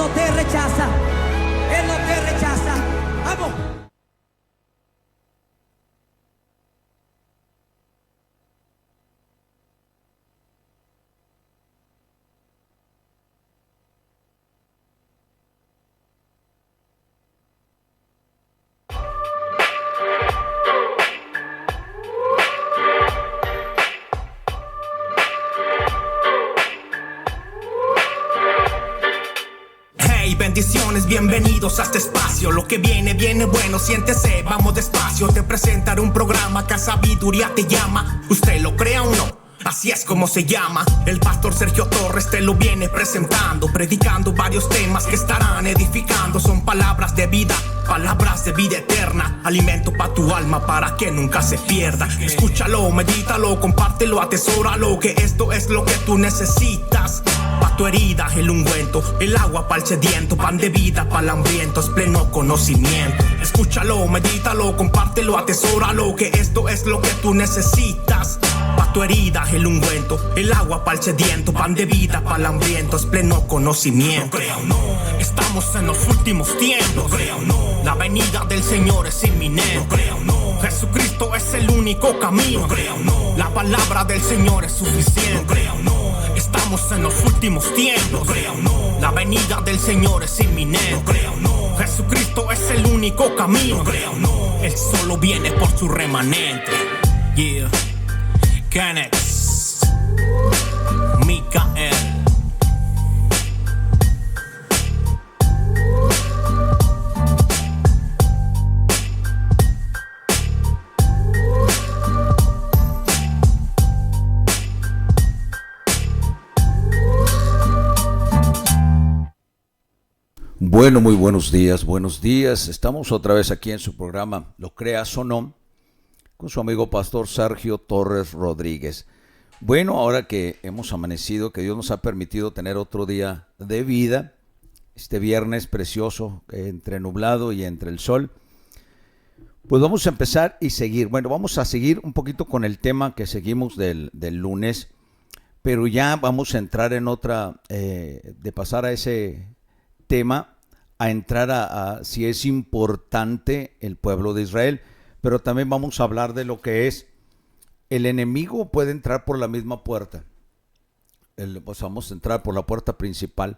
no te rechaza. Él no te rechaza. Vamos. Bendiciones, bienvenidos a este espacio. Lo que viene, viene bueno, siéntese, vamos despacio. Te presentaré un programa que a sabiduría te llama. Usted lo crea o no, así es como se llama. El pastor Sergio Torres te lo viene presentando, predicando varios temas que estarán edificando. Son palabras de vida eterna, alimento para tu alma para que nunca se pierda. Escúchalo, medítalo, compártelo, atesóralo, que esto es lo que tú necesitas. Pa' tu herida el ungüento, el agua pa'l sediento, pan de vida pa'l hambriento, es pleno conocimiento. Escúchalo, medítalo, compártelo, atesóralo, que esto es lo que tú necesitas. Pa' tu herida el ungüento, el agua pa'l sediento, pan de vida pa'l hambriento, es pleno conocimiento. No crea o no, estamos en los últimos tiempos. No crea o no, la venida del Señor es inminente. No crea o no, Jesucristo es el único camino. No crea o no, la palabra del Señor es suficiente. No crea o no, estamos en los últimos tiempos. No crea o no, la venida del Señor es inminente. No crea o no, Jesucristo es el único camino. No crea o no, Él solo viene por su remanente. Yeah, Kenex, Micael. Bueno, muy buenos días, buenos días. Estamos otra vez aquí en su programa, Lo Creas o No, con su amigo pastor Sergio Torres Rodríguez. Bueno, ahora que hemos amanecido, que Dios nos ha permitido tener otro día de vida, este viernes precioso, entre nublado y entre el sol, pues vamos a empezar y seguir. Bueno, vamos a seguir un poquito con el tema que seguimos del lunes, pero ya vamos a entrar en otra, de pasar a ese tema, a entrar a si es importante el pueblo de Israel, pero también vamos a hablar de lo que es el enemigo puede entrar por la misma puerta. Pues vamos a entrar por la puerta principal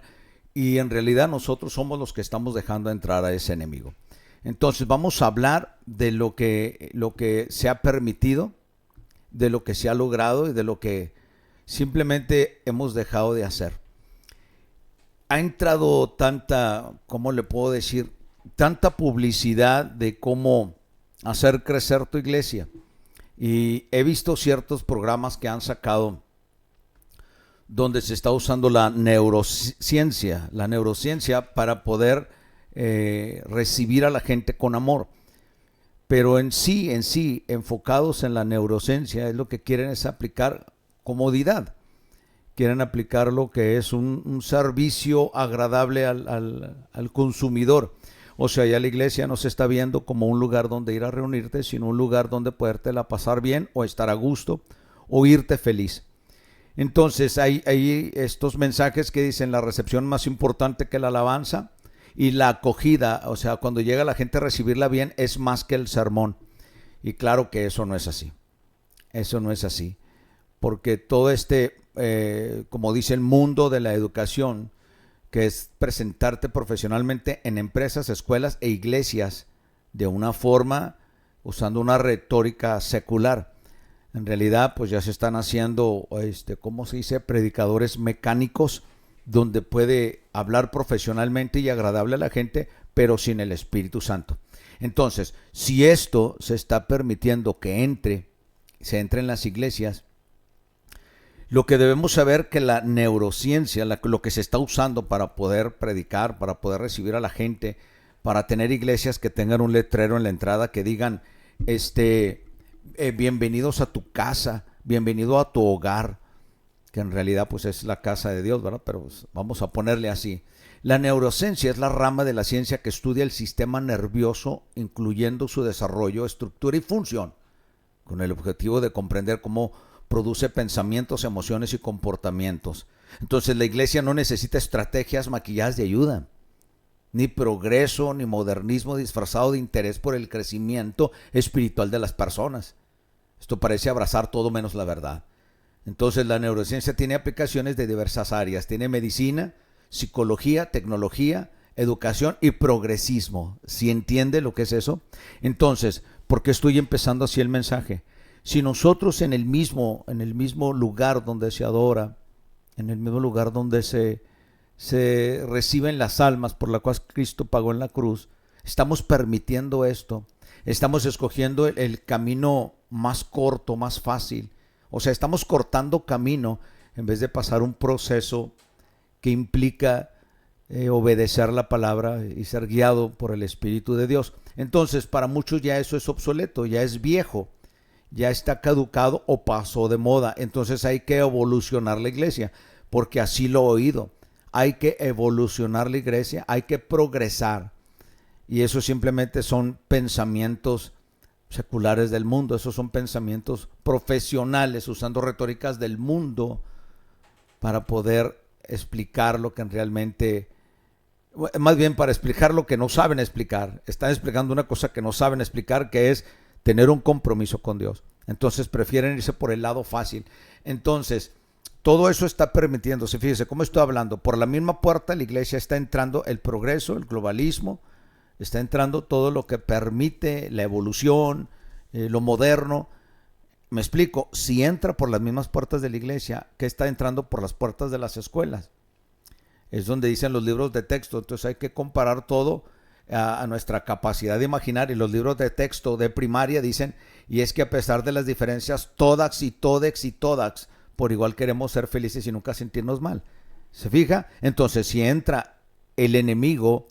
y en realidad nosotros somos los que estamos dejando entrar a ese enemigo. Entonces vamos a hablar de lo que se ha permitido, de lo que se ha logrado y de lo que simplemente hemos dejado de hacer. Ha entrado tanta, ¿cómo le puedo decir? Tanta publicidad de cómo hacer crecer tu iglesia. Y he visto ciertos programas que han sacado donde se está usando la neurociencia para poder recibir a la gente con amor. Pero en sí, enfocados en la neurociencia, es lo que quieren es aplicar comodidad. Quieren aplicar lo que es un servicio agradable al consumidor. O sea, ya la iglesia no se está viendo como un lugar donde ir a reunirte, sino un lugar donde podértela pasar bien o estar a gusto o irte feliz. Entonces hay estos mensajes que dicen la recepción más importante que la alabanza y la acogida, o sea, cuando llega la gente a recibirla bien es más que el sermón. Y claro que eso no es así. Eso no es así. Porque todo como dice el mundo de la educación, que es presentarte profesionalmente en empresas, escuelas e iglesias de una forma, usando una retórica secular. En realidad, pues ya se están haciendo, ¿cómo se dice? Predicadores mecánicos, donde puede hablar profesionalmente y agradable a la gente, pero sin el Espíritu Santo. Entonces, si esto se está permitiendo que se entre en las iglesias, lo que debemos saber que la neurociencia, lo que se está usando para poder predicar, para poder recibir a la gente, para tener iglesias que tengan un letrero en la entrada que digan, bienvenidos a tu casa, bienvenido a tu hogar, que en realidad pues es la casa de Dios, ¿verdad? Pero pues, vamos a ponerle así. La neurociencia es la rama de la ciencia que estudia el sistema nervioso, incluyendo su desarrollo, estructura y función, con el objetivo de comprender cómo produce pensamientos, emociones y comportamientos. Entonces la iglesia no necesita estrategias maquilladas de ayuda. ni progreso, ni modernismo disfrazado de interés por el crecimiento espiritual de las personas. Esto parece abrazar todo menos la verdad. Entonces la neurociencia tiene aplicaciones de diversas áreas. Tiene medicina, psicología, tecnología, educación y progresismo. ¿Sí entiende lo que es eso? Entonces, ¿por qué estoy empezando así el mensaje? Si nosotros en el mismo lugar donde se adora, en el mismo lugar donde se reciben las almas por las cuales Cristo pagó en la cruz, estamos permitiendo esto, estamos escogiendo el camino más corto, más fácil, o sea, estamos cortando camino en vez de pasar un proceso que implica obedecer la palabra y ser guiado por el Espíritu de Dios. Entonces, para muchos ya eso es obsoleto, ya es viejo, ya está caducado o pasó de moda. Entonces hay que evolucionar la iglesia, porque así lo he oído. Hay que evolucionar la iglesia, hay que progresar. Y eso simplemente son pensamientos seculares del mundo, esos son pensamientos profesionales, usando retóricas del mundo para poder explicar lo que realmente, más bien para explicar lo que no saben explicar. Están explicando una cosa que no saben explicar, que es tener un compromiso con Dios. Entonces prefieren irse por el lado fácil. Entonces, todo eso está permitiéndose. Fíjese cómo estoy hablando. Por la misma puerta la iglesia está entrando el progreso, el globalismo, está entrando todo lo que permite la evolución, lo moderno. Me explico, si entra por las mismas puertas de la iglesia, ¿qué está entrando por las puertas de las escuelas? Es donde dicen los libros de texto. Entonces hay que comparar todo a nuestra capacidad de imaginar. Y los libros de texto de primaria dicen, y es que a pesar de las diferencias, todax y todex y todax, por igual queremos ser felices y nunca sentirnos mal. ¿Se fija? Entonces, si entra el enemigo,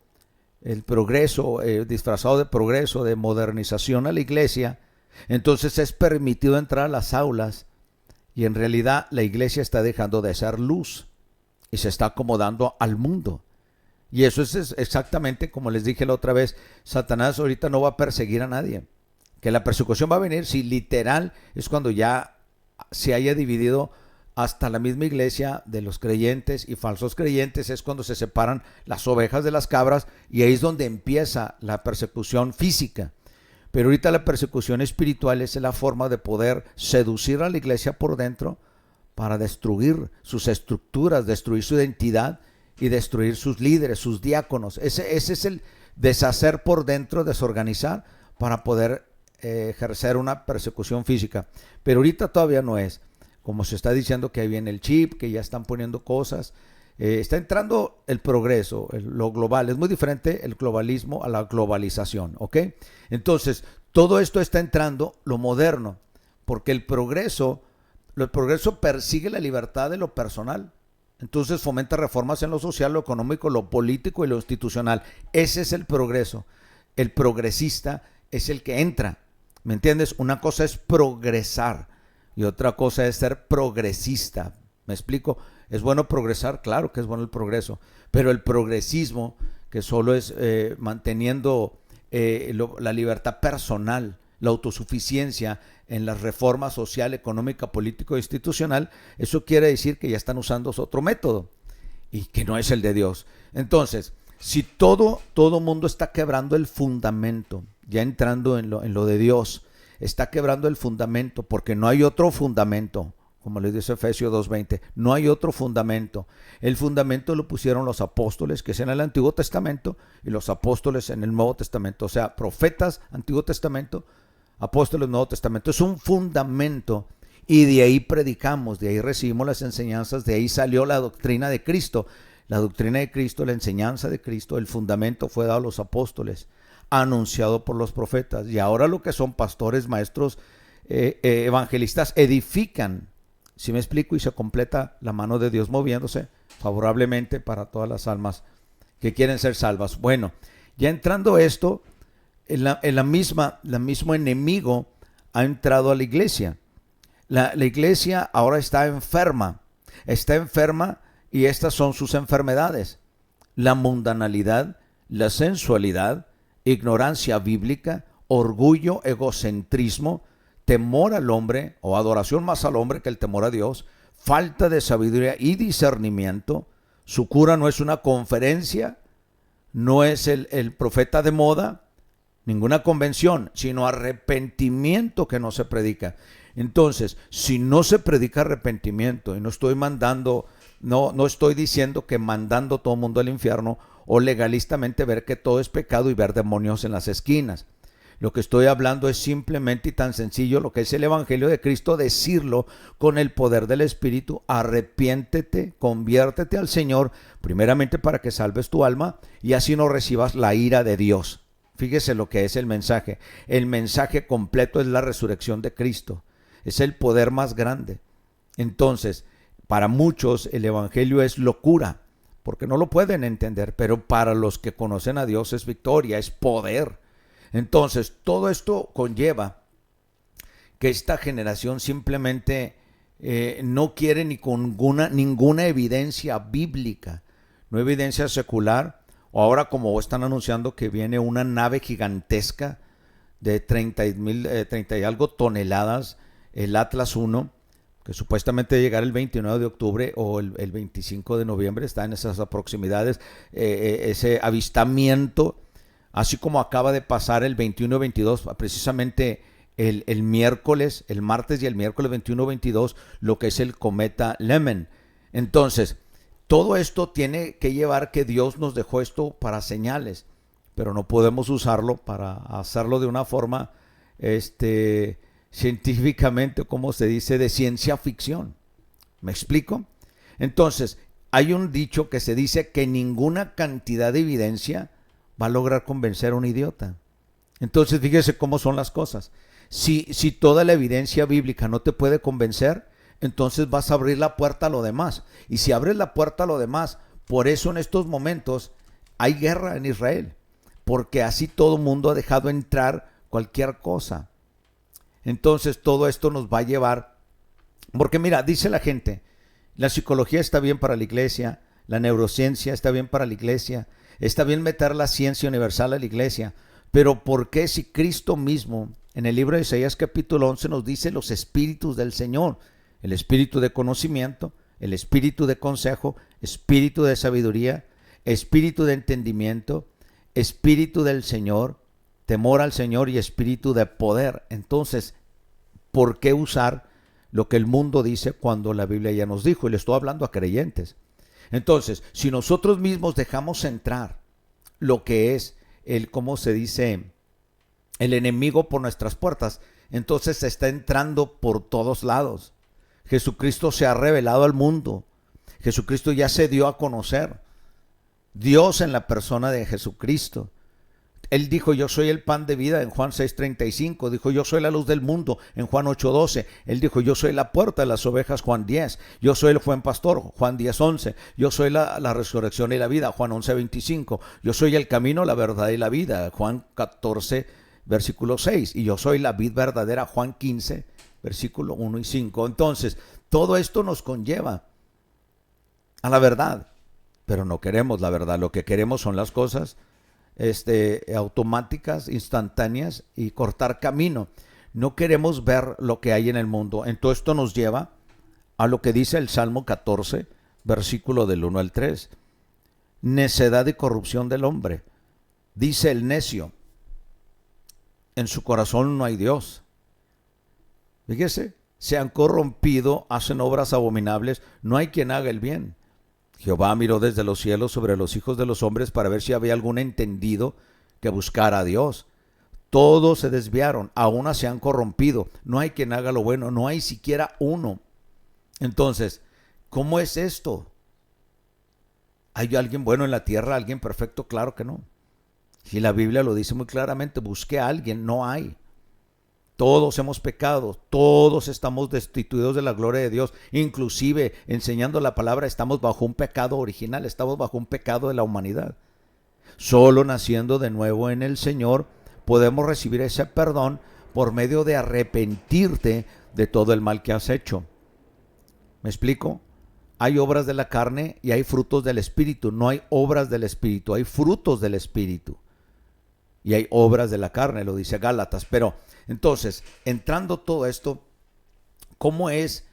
el progreso, disfrazado de progreso, de modernización a la iglesia, entonces es permitido entrar a las aulas y en realidad la iglesia está dejando de ser luz y se está acomodando al mundo. Y eso es exactamente como les dije la otra vez, Satanás ahorita no va a perseguir a nadie. Que la persecución va a venir, si literal, es cuando ya se haya dividido hasta la misma iglesia de los creyentes y falsos creyentes, es cuando se separan las ovejas de las cabras y ahí es donde empieza la persecución física. Pero ahorita la persecución espiritual es la forma de poder seducir a la iglesia por dentro para destruir sus estructuras, destruir su identidad y destruir sus líderes, sus diáconos. Ese es el deshacer por dentro, desorganizar para poder ejercer una persecución física. Pero ahorita todavía no es. Como se está diciendo que ahí viene el chip, que ya están poniendo cosas. Está entrando el progreso, lo global. Es muy diferente el globalismo a la globalización, ¿ok? Entonces, todo esto está entrando, lo moderno, porque el progreso persigue la libertad de lo personal. Entonces fomenta reformas en lo social, lo económico, lo político y lo institucional. Ese es el progreso. El progresista es el que entra. ¿Me entiendes? Una cosa es progresar y otra cosa es ser progresista. ¿Me explico? ¿Es bueno progresar? Claro que es bueno el progreso. Pero el progresismo, que solo es manteniendo la libertad personal, la autosuficiencia en la reforma social, económica, político e institucional, eso quiere decir que ya están usando otro método y que no es el de Dios. Entonces, si todo mundo está quebrando el fundamento, ya entrando en lo de Dios, está quebrando el fundamento porque no hay otro fundamento, como le dice Efesios 2:20, no hay otro fundamento. El fundamento lo pusieron los apóstoles, que es en el Antiguo Testamento, y los apóstoles en el Nuevo Testamento, o sea, profetas, Antiguo Testamento, apóstoles, Nuevo Testamento. Es un fundamento y de ahí predicamos, de ahí recibimos las enseñanzas, de ahí salió la doctrina de Cristo. La doctrina de Cristo, la enseñanza de Cristo, el fundamento fue dado a los apóstoles, anunciado por los profetas, y ahora lo que son pastores, maestros, evangelistas, edifican. ¿Sí me explico? Y se completa la mano de Dios moviéndose favorablemente para todas las almas que quieren ser salvas. Bueno, ya entrando esto, el mismo enemigo ha entrado a la iglesia. La iglesia ahora está enferma y estas son sus enfermedades: la mundanalidad, la sensualidad, ignorancia bíblica, orgullo, egocentrismo, temor al hombre o adoración más al hombre que el temor a Dios, falta de sabiduría y discernimiento. Su cura no es una conferencia, no es el profeta de moda, ninguna convención, sino arrepentimiento que no se predica. Entonces, si no se predica arrepentimiento, y no estoy mandando, no estoy diciendo que mandando todo el mundo al infierno, o legalistamente ver que todo es pecado y ver demonios en las esquinas. Lo que estoy hablando es simplemente y tan sencillo lo que es el Evangelio de Cristo, decirlo con el poder del Espíritu: arrepiéntete, conviértete al Señor, primeramente para que salves tu alma y así no recibas la ira de Dios. Fíjese lo que es el mensaje. El mensaje completo es la resurrección de Cristo. Es el poder más grande. Entonces, para muchos el Evangelio es locura, porque no lo pueden entender, pero para los que conocen a Dios es victoria, es poder. Entonces, todo esto conlleva que esta generación simplemente no quiere ninguna evidencia bíblica, no evidencia secular. O ahora, como están anunciando que viene una nave gigantesca de 30 y algo toneladas, el Atlas 1, que supuestamente llegará el 29 de octubre o el 25 de noviembre, está en esas proximidades, ese avistamiento, así como acaba de pasar el 21-22, precisamente el miércoles, el martes y el miércoles 21-22, lo que es el cometa Lehmann. Entonces, todo esto tiene que llevar que Dios nos dejó esto para señales, pero no podemos usarlo para hacerlo de una forma científicamente, como se dice, de ciencia ficción. ¿Me explico? Entonces, hay un dicho que se dice que ninguna cantidad de evidencia va a lograr convencer a un idiota. Entonces, fíjese cómo son las cosas. Si toda la evidencia bíblica no te puede convencer, entonces vas a abrir la puerta a lo demás. Y si abres la puerta a lo demás, por eso en estos momentos hay guerra en Israel, porque así todo el mundo ha dejado entrar cualquier cosa. Entonces todo esto nos va a llevar, porque mira, dice la gente, la psicología está bien para la iglesia, la neurociencia está bien para la iglesia, está bien meter la ciencia universal a la iglesia, pero ¿por qué si Cristo mismo en el libro de Isaías capítulo 11 nos dice los espíritus del Señor? El espíritu de conocimiento, el espíritu de consejo, espíritu de sabiduría, espíritu de entendimiento, espíritu del Señor, temor al Señor y espíritu de poder. Entonces, ¿por qué usar lo que el mundo dice cuando la Biblia ya nos dijo? Y le estoy hablando a creyentes. Entonces, si nosotros mismos dejamos entrar lo que es ¿cómo se dice? El enemigo por nuestras puertas, entonces se está entrando por todos lados. Jesucristo se ha revelado al mundo. Jesucristo ya se dio a conocer. Dios en la persona de Jesucristo. Él dijo: yo soy el pan de vida en Juan 6:35. Dijo: yo soy la luz del mundo en Juan 8:12. Él dijo: yo soy la puerta de las ovejas, Juan 10. Yo soy el buen pastor, Juan 10:11. Yo soy la resurrección y la vida, Juan 11:25. Yo soy el camino, la verdad y la vida, Juan 14, versículo 6. Y yo soy la vid verdadera, Juan 15, versículo 1 y 5. Entonces, todo esto nos conlleva a la verdad, pero no queremos la verdad. Lo que queremos son las cosas automáticas, instantáneas y cortar camino. No queremos ver lo que hay en el mundo. Entonces, esto nos lleva a lo que dice el Salmo 14, versículo del 1 al 3. Necedad y corrupción del hombre. Dice el necio: en su corazón no hay Dios. Fíjese, se han corrompido, hacen obras abominables, no hay quien haga el bien. Jehová miró desde los cielos sobre los hijos de los hombres para ver si había algún entendido que buscara a Dios. Todos se desviaron, aún se han corrompido, no hay quien haga lo bueno, no hay siquiera uno. Entonces, ¿cómo es esto? ¿Hay alguien bueno en la tierra, alguien perfecto? Claro que no. Si la Biblia lo dice muy claramente, busque a alguien, no hay. Todos hemos pecado, todos estamos destituidos de la gloria de Dios, inclusive enseñando la palabra estamos bajo un pecado original, estamos bajo un pecado de la humanidad. Solo naciendo de nuevo en el Señor podemos recibir ese perdón por medio de arrepentirte de todo el mal que has hecho. ¿Me explico? Hay obras de la carne y hay frutos del Espíritu. No hay obras del Espíritu, hay frutos del Espíritu. Y hay obras de la carne, lo dice Gálatas. Pero entonces, entrando todo esto, ¿cómo es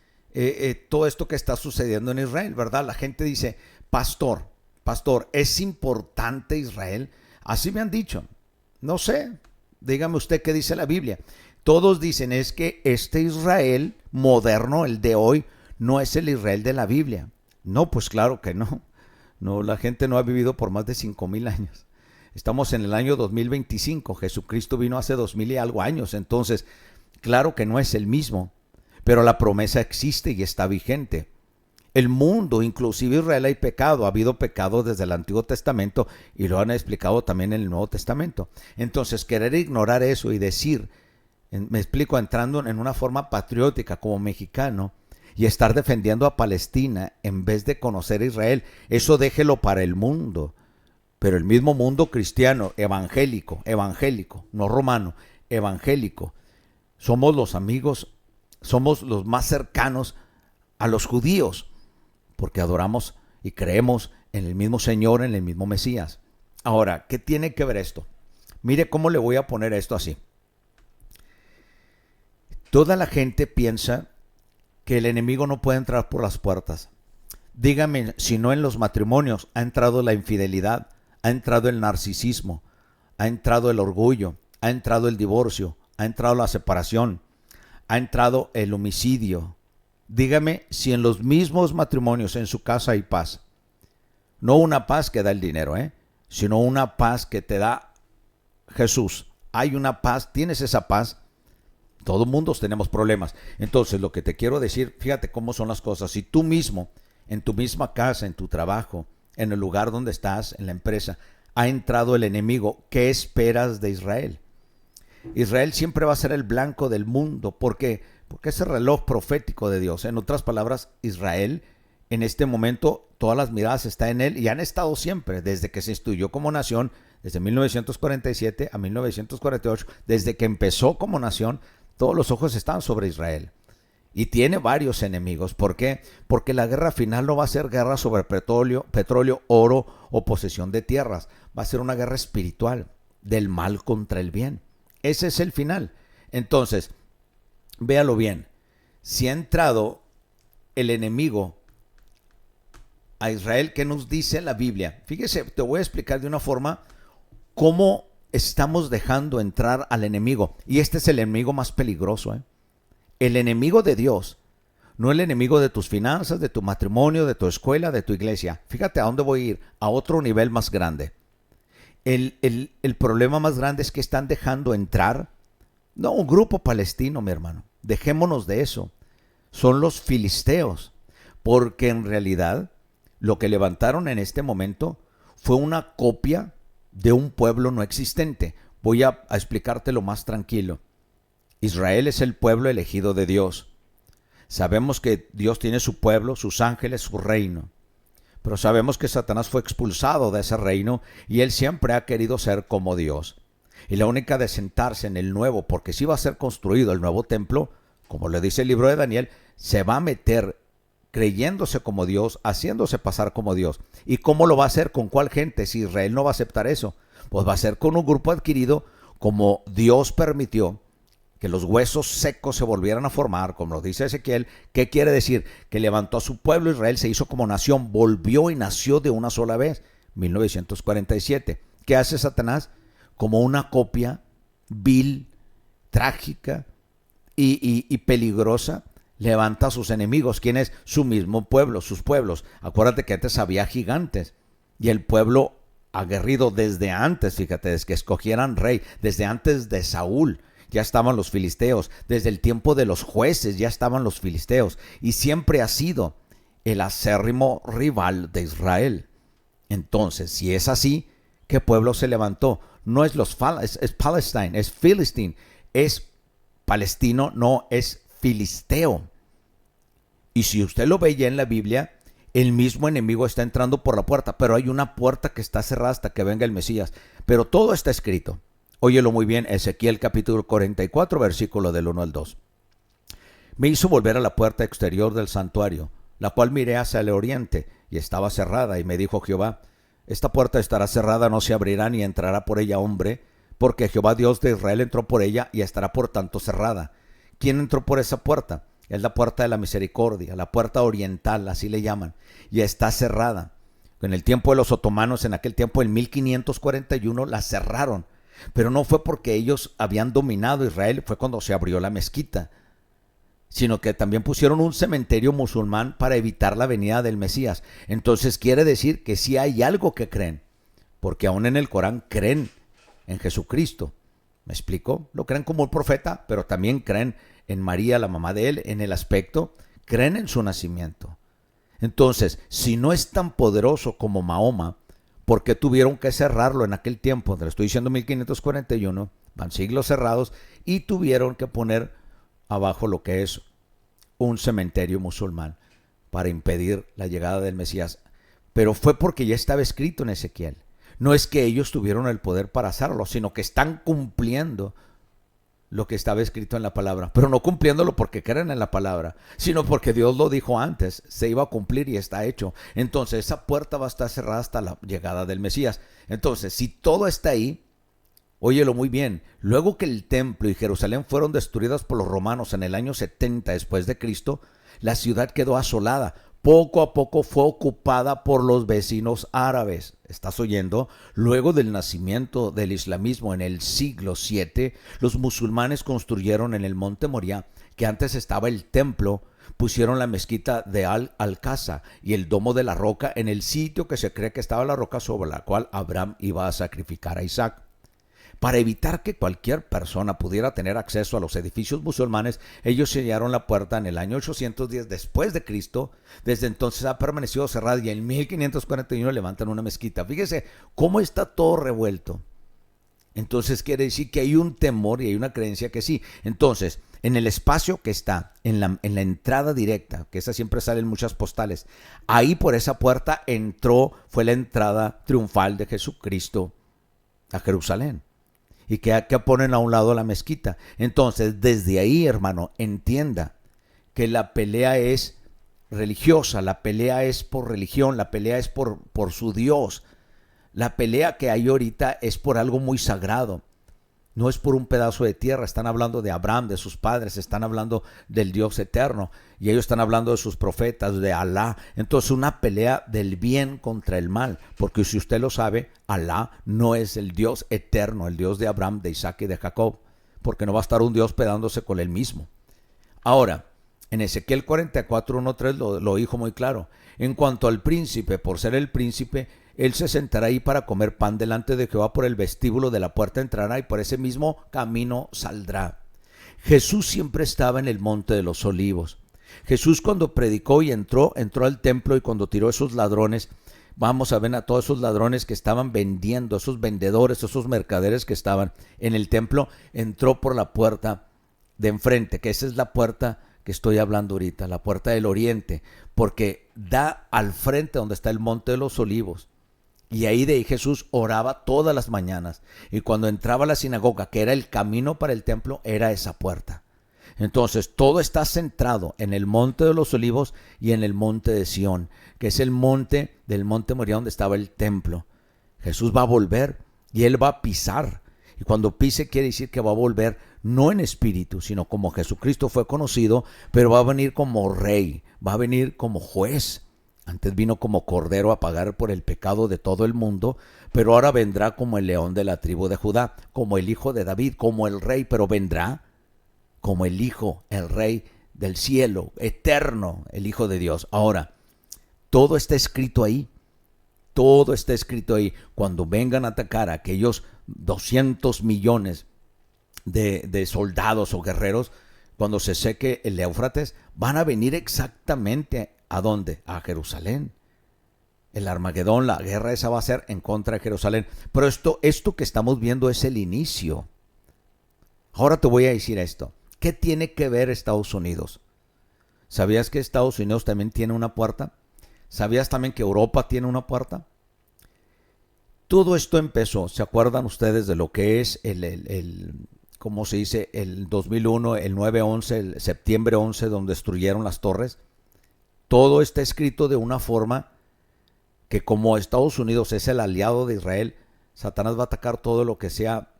todo esto que está sucediendo en Israel? ¿Verdad? La gente dice: pastor, pastor, ¿es importante Israel? Así me han dicho. No sé, dígame usted qué dice la Biblia. Todos dicen es que este Israel moderno, el de hoy, no es el Israel de la Biblia. No, pues claro que no. No, la gente no ha vivido por más de 5,000 años. Estamos en el año 2025. Jesucristo vino hace 2000 y algo años. Entonces, claro que no es el mismo. Pero la promesa existe y está vigente. El mundo, inclusive Israel, hay pecado. Ha habido pecado desde el Antiguo Testamento y lo han explicado también en el Nuevo Testamento. Entonces, querer ignorar eso y decir, me explico, entrando en una forma patriótica como mexicano y estar defendiendo a Palestina en vez de conocer a Israel, eso déjelo para el mundo. Pero el mismo mundo cristiano, evangélico, no romano, evangélico, somos los amigos, somos los más cercanos a los judíos, porque adoramos y creemos en el mismo Señor, en el mismo Mesías. Ahora, ¿qué tiene que ver esto? Mire cómo le voy a poner esto así. Toda la gente piensa que el enemigo no puede entrar por las puertas. Dígame, si no en los matrimonios ha entrado la infidelidad, ha entrado el narcisismo, ha entrado el orgullo, ha entrado el divorcio, ha entrado la separación, ha entrado el homicidio. Dígame si en los mismos matrimonios en su casa hay paz. No una paz que da el dinero, sino una paz que te da Jesús. Hay una paz, tienes esa paz. Todo mundo tenemos problemas. Entonces, lo que te quiero decir, fíjate cómo son las cosas. Si tú mismo, en tu misma casa, en tu trabajo, en el lugar donde estás, en la empresa, ha entrado el enemigo, ¿qué esperas de Israel? Israel siempre va a ser el blanco del mundo. ¿Por qué? Porque es el reloj profético de Dios. En otras palabras, Israel, en este momento, todas las miradas están en él y han estado siempre, desde que se instituyó como nación, desde 1947 a 1948, desde que empezó como nación, todos los ojos están sobre Israel. Y tiene varios enemigos. ¿Por qué? Porque la guerra final no va a ser guerra sobre petróleo, oro o posesión de tierras. Va a ser una guerra espiritual del mal contra el bien. Ese es el final. Entonces, véalo bien. Si ha entrado el enemigo a Israel, ¿qué nos dice la Biblia? Fíjese, te voy a explicar de una forma cómo estamos dejando entrar al enemigo. Y este es el enemigo más peligroso, El enemigo de Dios, no el enemigo de tus finanzas, de tu matrimonio, de tu escuela, de tu iglesia. Fíjate a dónde voy a ir, a otro nivel más grande. El problema más grande es que están dejando entrar, no un grupo palestino, mi hermano. Dejémonos de eso. Son los filisteos, porque en realidad lo que levantaron en este momento fue una copia de un pueblo no existente. Voy a explicártelo más tranquilo. Israel es el pueblo elegido de Dios. Sabemos que Dios tiene su pueblo, sus ángeles, su reino. Pero sabemos que Satanás fue expulsado de ese reino y él siempre ha querido ser como Dios. Y la única de sentarse en el nuevo, porque si va a ser construido el nuevo templo, como le dice el libro de Daniel, se va a meter creyéndose como Dios, haciéndose pasar como Dios. ¿Y cómo lo va a hacer? ¿Con cuál gente? Si Israel no va a aceptar eso, pues va a ser con un grupo adquirido, como Dios permitió que los huesos secos se volvieran a formar, como lo dice Ezequiel. ¿Qué quiere decir? Que levantó a su pueblo, Israel se hizo como nación, volvió y nació de una sola vez, 1947. ¿Qué hace Satanás? Como una copia vil, trágica y peligrosa, levanta a sus enemigos. ¿Quién es? Su mismo pueblo, sus pueblos. Acuérdate que antes había gigantes y el pueblo aguerrido desde antes, fíjate, desde que escogieran rey, desde antes de Saúl, ya estaban los filisteos, desde el tiempo de los jueces ya estaban los filisteos, y siempre ha sido el acérrimo rival de Israel. Entonces, si es así, ¿qué pueblo se levantó? No es es Palestine, es Philistine, es palestino, no es filisteo. Y si usted lo ve ya en la Biblia, el mismo enemigo está entrando por la puerta, pero hay una puerta que está cerrada hasta que venga el Mesías. Pero todo está escrito. Óyelo muy bien, Ezequiel capítulo 44, versículo del 1 al 2. Me hizo volver a la puerta exterior del santuario, la cual miré hacia el oriente, y estaba cerrada, y me dijo Jehová, esta puerta estará cerrada, no se abrirá ni entrará por ella hombre, porque Jehová Dios de Israel entró por ella y estará por tanto cerrada. ¿Quién entró por esa puerta? Es la puerta de la misericordia, la puerta oriental, así le llaman, y está cerrada. En el tiempo de los otomanos, en aquel tiempo, en 1541, la cerraron. Pero no fue porque ellos habían dominado Israel, fue cuando se abrió la mezquita, sino que también pusieron un cementerio musulmán para evitar la venida del Mesías. Entonces quiere decir que sí hay algo que creen, porque aún en el Corán creen en Jesucristo. ¿Me explico? Lo creen como un profeta, pero también creen en María, la mamá de él, en el aspecto, creen en su nacimiento. Entonces, si no es tan poderoso como Mahoma, ¿por qué tuvieron que cerrarlo en aquel tiempo? Te lo estoy diciendo 1541, van siglos cerrados, y tuvieron que poner abajo lo que es un cementerio musulmán para impedir la llegada del Mesías. Pero fue porque ya estaba escrito en Ezequiel. No es que ellos tuvieron el poder para hacerlo, sino que están cumpliendo lo que estaba escrito en la palabra, pero no cumpliéndolo porque creen en la palabra, sino porque Dios lo dijo antes, se iba a cumplir y está hecho. Entonces esa puerta va a estar cerrada hasta la llegada del Mesías. Entonces, si todo está ahí, óyelo muy bien, luego que el templo y Jerusalén fueron destruidas por los romanos en el año 70 después de Cristo, la ciudad quedó asolada. Poco a poco fue ocupada por los vecinos árabes. ¿Estás oyendo? Luego del nacimiento del islamismo en el siglo VII, los musulmanes construyeron en el monte Moriah, que antes estaba el templo, pusieron la mezquita de Al-Aqsa y el domo de la roca en el sitio que se cree que estaba la roca sobre la cual Abraham iba a sacrificar a Isaac. Para evitar que cualquier persona pudiera tener acceso a los edificios musulmanes, ellos sellaron la puerta en el año 810 después de Cristo. Desde entonces ha permanecido cerrada y en 1541 levantan una mezquita. Fíjese cómo está todo revuelto. Entonces quiere decir que hay un temor y hay una creencia que sí. Entonces, en el espacio que está, en la entrada directa, que esa siempre sale en muchas postales, ahí por esa puerta fue la entrada triunfal de Jesucristo a Jerusalén. Y que ponen a un lado la mezquita. Entonces, desde ahí, hermano, entienda que la pelea es religiosa, la pelea es por religión, la pelea es por su Dios. La pelea que hay ahorita es por algo muy sagrado. No es por un pedazo de tierra. Están hablando de Abraham, de sus padres, están hablando del Dios eterno. Y ellos están hablando de sus profetas, de Alá. Entonces una pelea del bien contra el mal. Porque si usted lo sabe, Alá no es el Dios eterno, el Dios de Abraham, de Isaac y de Jacob. Porque no va a estar un Dios pedándose con él mismo. Ahora, en Ezequiel 44:1-3 lo dijo muy claro. En cuanto al príncipe, por ser el príncipe, él se sentará ahí para comer pan delante de Jehová, por el vestíbulo de la puerta entrará y por ese mismo camino saldrá. Jesús siempre estaba en el monte de los olivos. Jesús cuando predicó y entró al templo y cuando tiró esos ladrones, vamos a ver a todos esos ladrones que estaban vendiendo, esos vendedores, esos mercaderes que estaban en el templo, entró por la puerta de enfrente, que esa es la puerta que estoy hablando ahorita, la puerta del oriente, porque da al frente donde está el monte de los olivos. Y ahí de ahí Jesús oraba todas las mañanas. Y cuando entraba a la sinagoga, que era el camino para el templo, era esa puerta. Entonces todo está centrado en el monte de los olivos y en el monte de Sión, que es el monte del monte Moriah donde estaba el templo. Jesús va a volver y él va a pisar. Y cuando pise quiere decir que va a volver no en espíritu, sino como Jesucristo fue conocido, pero va a venir como rey, va a venir como juez. Antes vino como cordero a pagar por el pecado de todo el mundo, pero ahora vendrá como el león de la tribu de Judá, como el hijo de David, como el rey, pero vendrá como el hijo, el rey del cielo, eterno, el hijo de Dios. Ahora, todo está escrito ahí, todo está escrito ahí. Cuando vengan a atacar a aquellos 200 millones de soldados o guerreros, cuando se seque el Éufrates, van a venir exactamente ¿a dónde? A Jerusalén. El Armagedón, la guerra esa va a ser en contra de Jerusalén. Pero esto que estamos viendo es el inicio. Ahora te voy a decir esto. ¿Qué tiene que ver Estados Unidos? ¿Sabías que Estados Unidos también tiene una puerta? ¿Sabías también que Europa tiene una puerta? Todo esto empezó, ¿se acuerdan ustedes de lo que es ¿cómo se dice? El 2001, el 9/11, el septiembre 11, donde destruyeron las torres. Todo está escrito de una forma que como Estados Unidos es el aliado de Israel, Satanás va a atacar todo lo que sea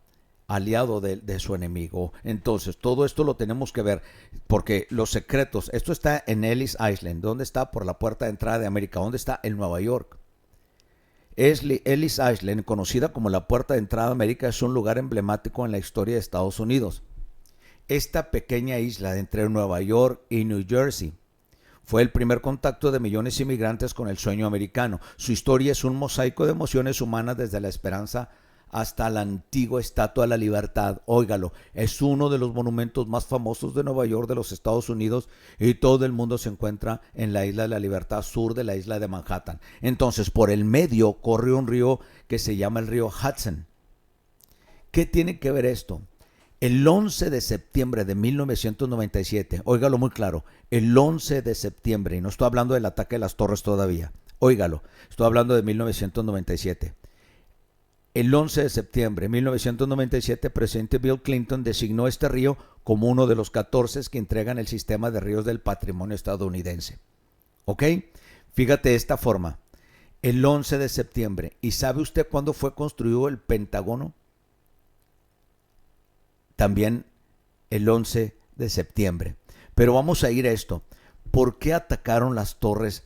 aliado de su enemigo. Entonces, todo esto lo tenemos que ver, porque los secretos, esto está en Ellis Island. ¿Dónde está? Por la puerta de entrada de América. ¿Dónde está? En Nueva York. Ellis Island, conocida como la puerta de entrada a América, es un lugar emblemático en la historia de Estados Unidos. Esta pequeña isla entre Nueva York y New Jersey fue el primer contacto de millones de inmigrantes con el sueño americano. Su historia es un mosaico de emociones humanas desde la esperanza hasta la antigua Estatua de la Libertad. Óigalo, es uno de los monumentos más famosos de Nueva York, de los Estados Unidos, y todo el mundo se encuentra en la Isla de la Libertad, sur de la isla de Manhattan. Entonces, por el medio corre un río que se llama el río Hudson. ¿Qué tiene que ver esto? El 11 de septiembre de 1997, óigalo muy claro, el 11 de septiembre, y no estoy hablando del ataque de las torres todavía, óigalo, estoy hablando de 1997. El 11 de septiembre de 1997, el presidente Bill Clinton designó este río como uno de los 14 que entregan el sistema de ríos del patrimonio estadounidense. ¿Ok? Fíjate esta forma. El 11 de septiembre. ¿Y sabe usted cuándo fue construido el Pentágono? También el 11 de septiembre. Pero vamos a ir a esto. ¿Por qué atacaron las torres?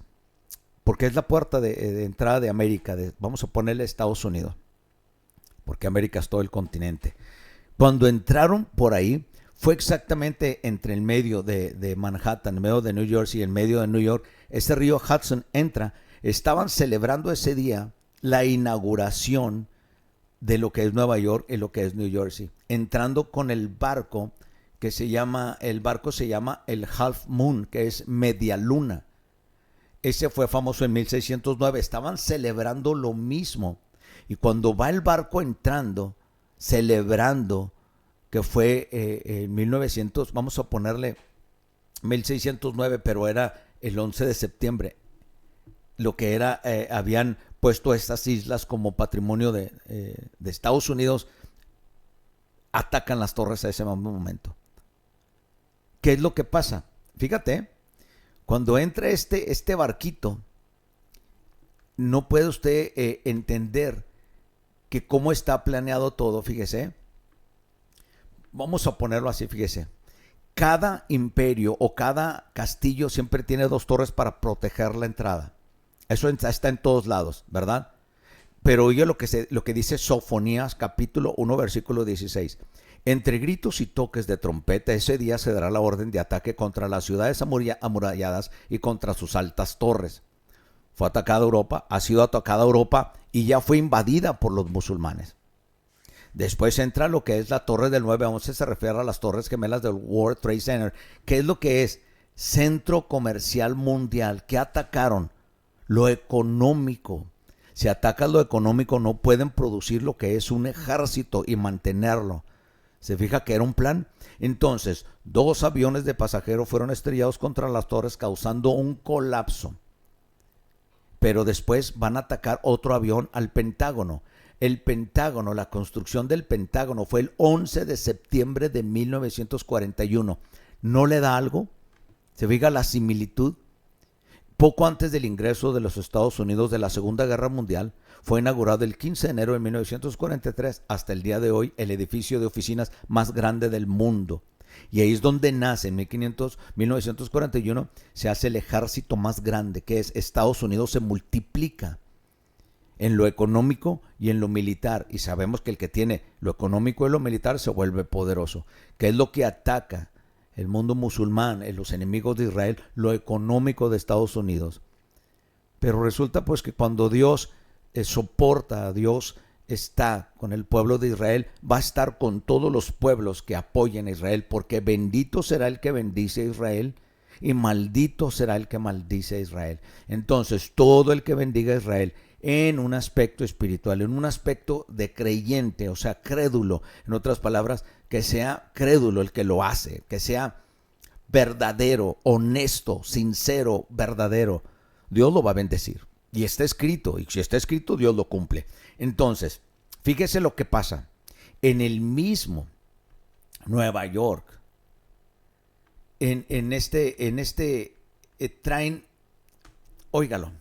Porque es la puerta de entrada de América. Vamos a ponerle Estados Unidos. Porque América es todo el continente. Cuando entraron por ahí, fue exactamente entre el medio de Manhattan, el medio de New Jersey y el medio de New York. Ese río Hudson entra. Estaban celebrando ese día la inauguración de lo que es Nueva York y lo que es New Jersey. Entrando con el barco que se llama el Half Moon, que es media luna. Ese fue famoso en 1609. Estaban celebrando lo mismo. Y cuando va el barco entrando, celebrando, que fue en 1900, vamos a ponerle 1609, pero era el 11 de septiembre, lo que era, habían puesto estas islas como patrimonio de Estados Unidos, atacan las torres a ese momento. ¿Qué es lo que pasa? Fíjate, cuando entra este barquito, no puede usted entender que cómo está planeado todo, fíjese. Vamos a ponerlo así, fíjese. Cada imperio o cada castillo siempre tiene dos torres para proteger la entrada. Eso está en todos lados, ¿verdad? Pero oye lo que dice Sofonías capítulo 1 versículo 16. Entre gritos y toques de trompeta, ese día se dará la orden de ataque contra las ciudades amuralladas y contra sus altas torres. Fue atacada Europa, ha sido atacada Europa y ya fue invadida por los musulmanes. Después entra lo que es la torre del 911, se refiere a las torres gemelas del World Trade Center. ¿Qué es lo que es? Centro comercial mundial. ¿Qué atacaron? Lo económico. Si atacan lo económico, no pueden producir lo que es un ejército y mantenerlo. ¿Se fija que era un plan? Entonces, 2 aviones de pasajeros fueron estrellados contra las torres, causando un colapso. Pero después van a atacar otro avión al Pentágono. El Pentágono, la construcción del Pentágono fue el 11 de septiembre de 1941. ¿No le da algo? ¿Se fija la similitud? Poco antes del ingreso de los Estados Unidos de la Segunda Guerra Mundial, fue inaugurado el 15 de enero de 1943 hasta el día de hoy el edificio de oficinas más grande del mundo. Y ahí es donde nace en 1941, se hace el ejército más grande, que es Estados Unidos se multiplica en lo económico y en lo militar. Y sabemos que el que tiene lo económico y lo militar se vuelve poderoso. ¿Qué es lo que ataca el mundo musulmán, los enemigos de Israel? Lo económico de Estados Unidos. Pero resulta pues que cuando Dios soporta, Dios está con el pueblo de Israel, va a estar con todos los pueblos que apoyen a Israel, porque bendito será el que bendice a Israel y maldito será el que maldice a Israel. Entonces todo el que bendiga a Israel en un aspecto espiritual, en un aspecto de creyente, o sea, crédulo, en otras palabras, que sea crédulo el que lo hace, que sea verdadero, honesto, sincero, verdadero, Dios lo va a bendecir. Y está escrito, y si está escrito, Dios lo cumple. Entonces, fíjese lo que pasa. En el mismo Nueva York, traen, óigalo,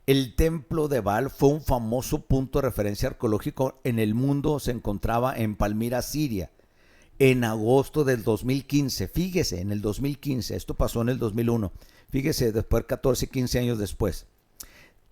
el templo de Baal fue un famoso punto de referencia arqueológico en el mundo, se encontraba en Palmira, Siria, en agosto del 2015. Fíjese, en el 2015, esto pasó en el 2001, fíjese, después 14, 15 años después.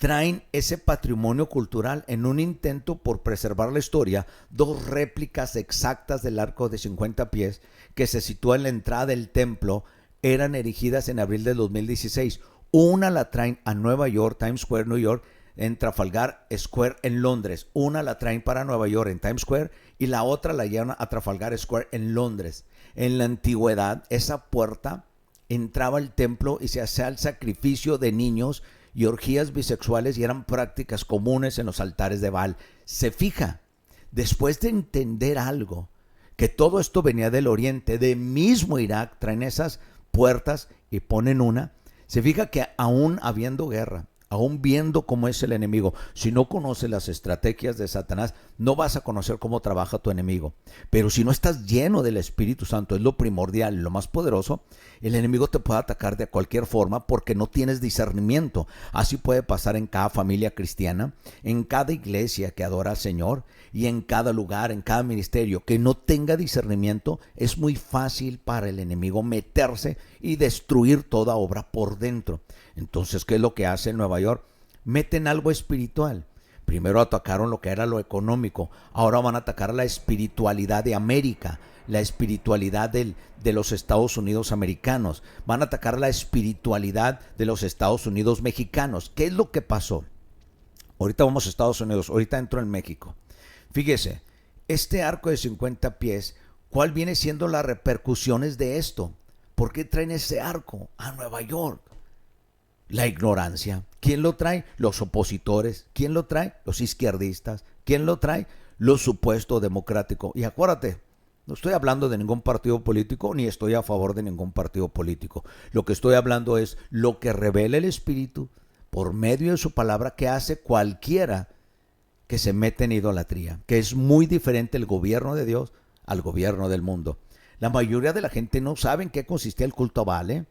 traen ese patrimonio cultural en un intento por preservar la historia, 2 réplicas exactas del arco de 50 pies que se sitúa en la entrada del templo eran erigidas en abril del 2016. Una la traen a Nueva York, Times Square, New York, en Trafalgar Square en Londres. Una la traen para Nueva York en Times Square y la otra la llevan a Trafalgar Square en Londres. En la antigüedad, esa puerta entraba al templo y se hacía el sacrificio de niños y orgías bisexuales, y eran prácticas comunes en los altares de Baal. Se fija, después de entender algo, que todo esto venía del oriente, de mismo Irak, traen esas puertas y ponen una. Se fija que aún habiendo guerra, aún viendo cómo es el enemigo, si no conoces las estrategias de Satanás, no vas a conocer cómo trabaja tu enemigo. Pero si no estás lleno del Espíritu Santo, es lo primordial, lo más poderoso, el enemigo te puede atacar de cualquier forma porque no tienes discernimiento. Así puede pasar en cada familia cristiana, en cada iglesia que adora al Señor y en cada lugar, en cada ministerio que no tenga discernimiento. Es muy fácil para el enemigo meterse y destruir toda obra por dentro. Entonces, ¿qué es lo que hace en Nueva York? Meten algo espiritual. Primero atacaron lo que era lo económico, ahora van a atacar la espiritualidad de América, la espiritualidad de los Estados Unidos americanos, van a atacar la espiritualidad de los Estados Unidos mexicanos. ¿Qué es lo que pasó? Ahorita vamos a Estados Unidos, ahorita entro en México. Fíjese, este arco de 50 pies, ¿cuál viene siendo las repercusiones de esto? ¿Por qué traen ese arco a Nueva York? La ignorancia. ¿Quién lo trae? Los opositores. ¿Quién lo trae? Los izquierdistas. ¿Quién lo trae? Lo supuesto democrático. Y acuérdate, no estoy hablando de ningún partido político ni estoy a favor de ningún partido político. Lo que estoy hablando es lo que revela el Espíritu por medio de su palabra, que hace cualquiera que se mete en idolatría, que es muy diferente el gobierno de Dios al gobierno del mundo. La mayoría de la gente no sabe en qué consistía el culto a Baal, ¿eh?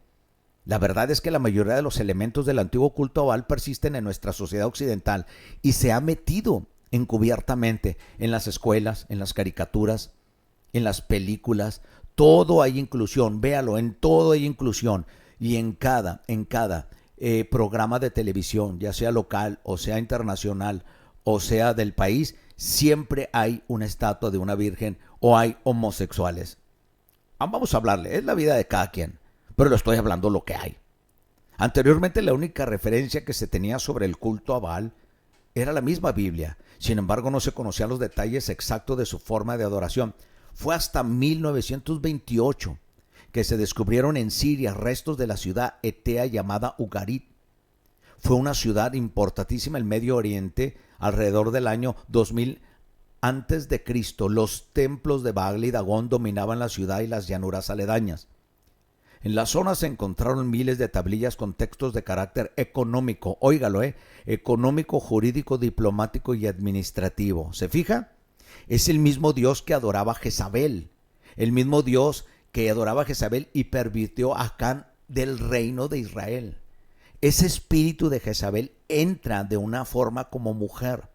La verdad es que la mayoría de los elementos del antiguo culto a Baal persisten en nuestra sociedad occidental y se ha metido encubiertamente en las escuelas, en las caricaturas, en las películas. Todo hay inclusión, véalo, en todo hay inclusión. Y en cada programa de televisión, ya sea local o sea internacional o sea del país, siempre hay una estatua de una virgen o hay homosexuales. Vamos a hablarle, es la vida de cada quien. Pero lo estoy hablando lo que hay. Anteriormente la única referencia que se tenía sobre el culto a Baal era la misma Biblia. Sin embargo, no se conocían los detalles exactos de su forma de adoración. Fue hasta 1928 que se descubrieron en Siria restos de la ciudad etea llamada Ugarit. Fue una ciudad importantísima en Medio Oriente alrededor del año 2000 antes de Cristo. Los templos de Baal y Dagón dominaban la ciudad y las llanuras aledañas. En la zona se encontraron miles de tablillas con textos de carácter económico, óigalo, económico, jurídico, diplomático y administrativo. ¿Se fija? Es el mismo Dios que adoraba a Jezabel, el mismo Dios que adoraba a Jezabel y pervirtió a Acán del reino de Israel. Ese espíritu de Jezabel entra de una forma como mujer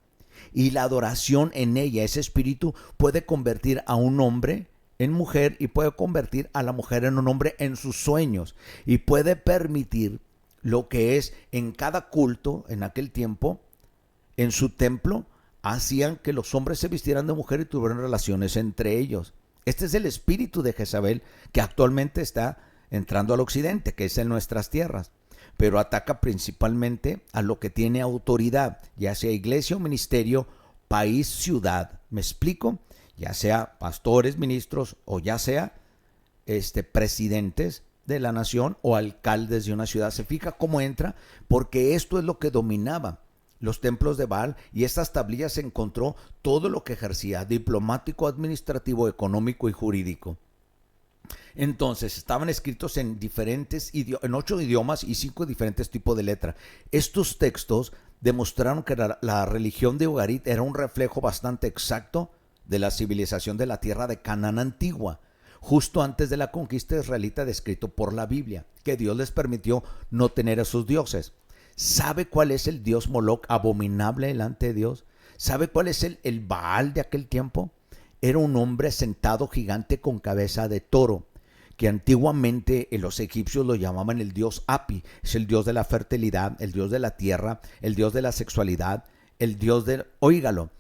y la adoración en ella, ese espíritu puede convertir a un hombre en mujer y puede convertir a la mujer en un hombre en sus sueños y puede permitir lo que es en cada culto en aquel tiempo, en su templo, hacían que los hombres se vistieran de mujer y tuvieran relaciones entre ellos. Este es el espíritu de Jezabel que actualmente está entrando al occidente, que es en nuestras tierras, pero ataca principalmente a lo que tiene autoridad, ya sea iglesia o ministerio, país, ciudad. ¿Me explico? Ya sea pastores, ministros o ya sea presidentes de la nación o alcaldes de una ciudad. Se fija cómo entra, porque esto es lo que dominaba los templos de Baal, y estas tablillas se encontró todo lo que ejercía, diplomático, administrativo, económico y jurídico. Entonces estaban escritos en 8 idiomas y 5 diferentes tipos de letra. Estos textos demostraron que la religión de Ugarit era un reflejo bastante exacto de la civilización de la tierra de Canaán antigua, justo antes de la conquista israelita descrito por la Biblia, que Dios les permitió no tener a sus dioses. ¿Sabe cuál es el dios Moloch, abominable delante de Dios? ¿Sabe cuál es el Baal de aquel tiempo? Era un hombre sentado gigante con cabeza de toro, que antiguamente los egipcios lo llamaban el dios Api. Es el dios de la fertilidad, el dios de la tierra, el dios de la sexualidad, el dios del... Óigalo,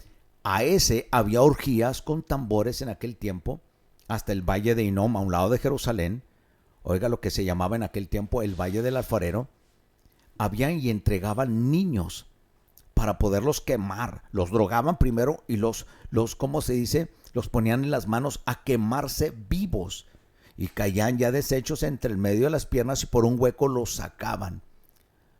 a ese había orgías con tambores en aquel tiempo, hasta el valle de Hinnom, a un lado de Jerusalén. Oiga lo que se llamaba en aquel tiempo el valle del alfarero. Habían y entregaban niños para poderlos quemar. Los drogaban primero y ¿cómo se dice? Los ponían en las manos a quemarse vivos. Y caían ya deshechos entre el medio de las piernas y por un hueco los sacaban.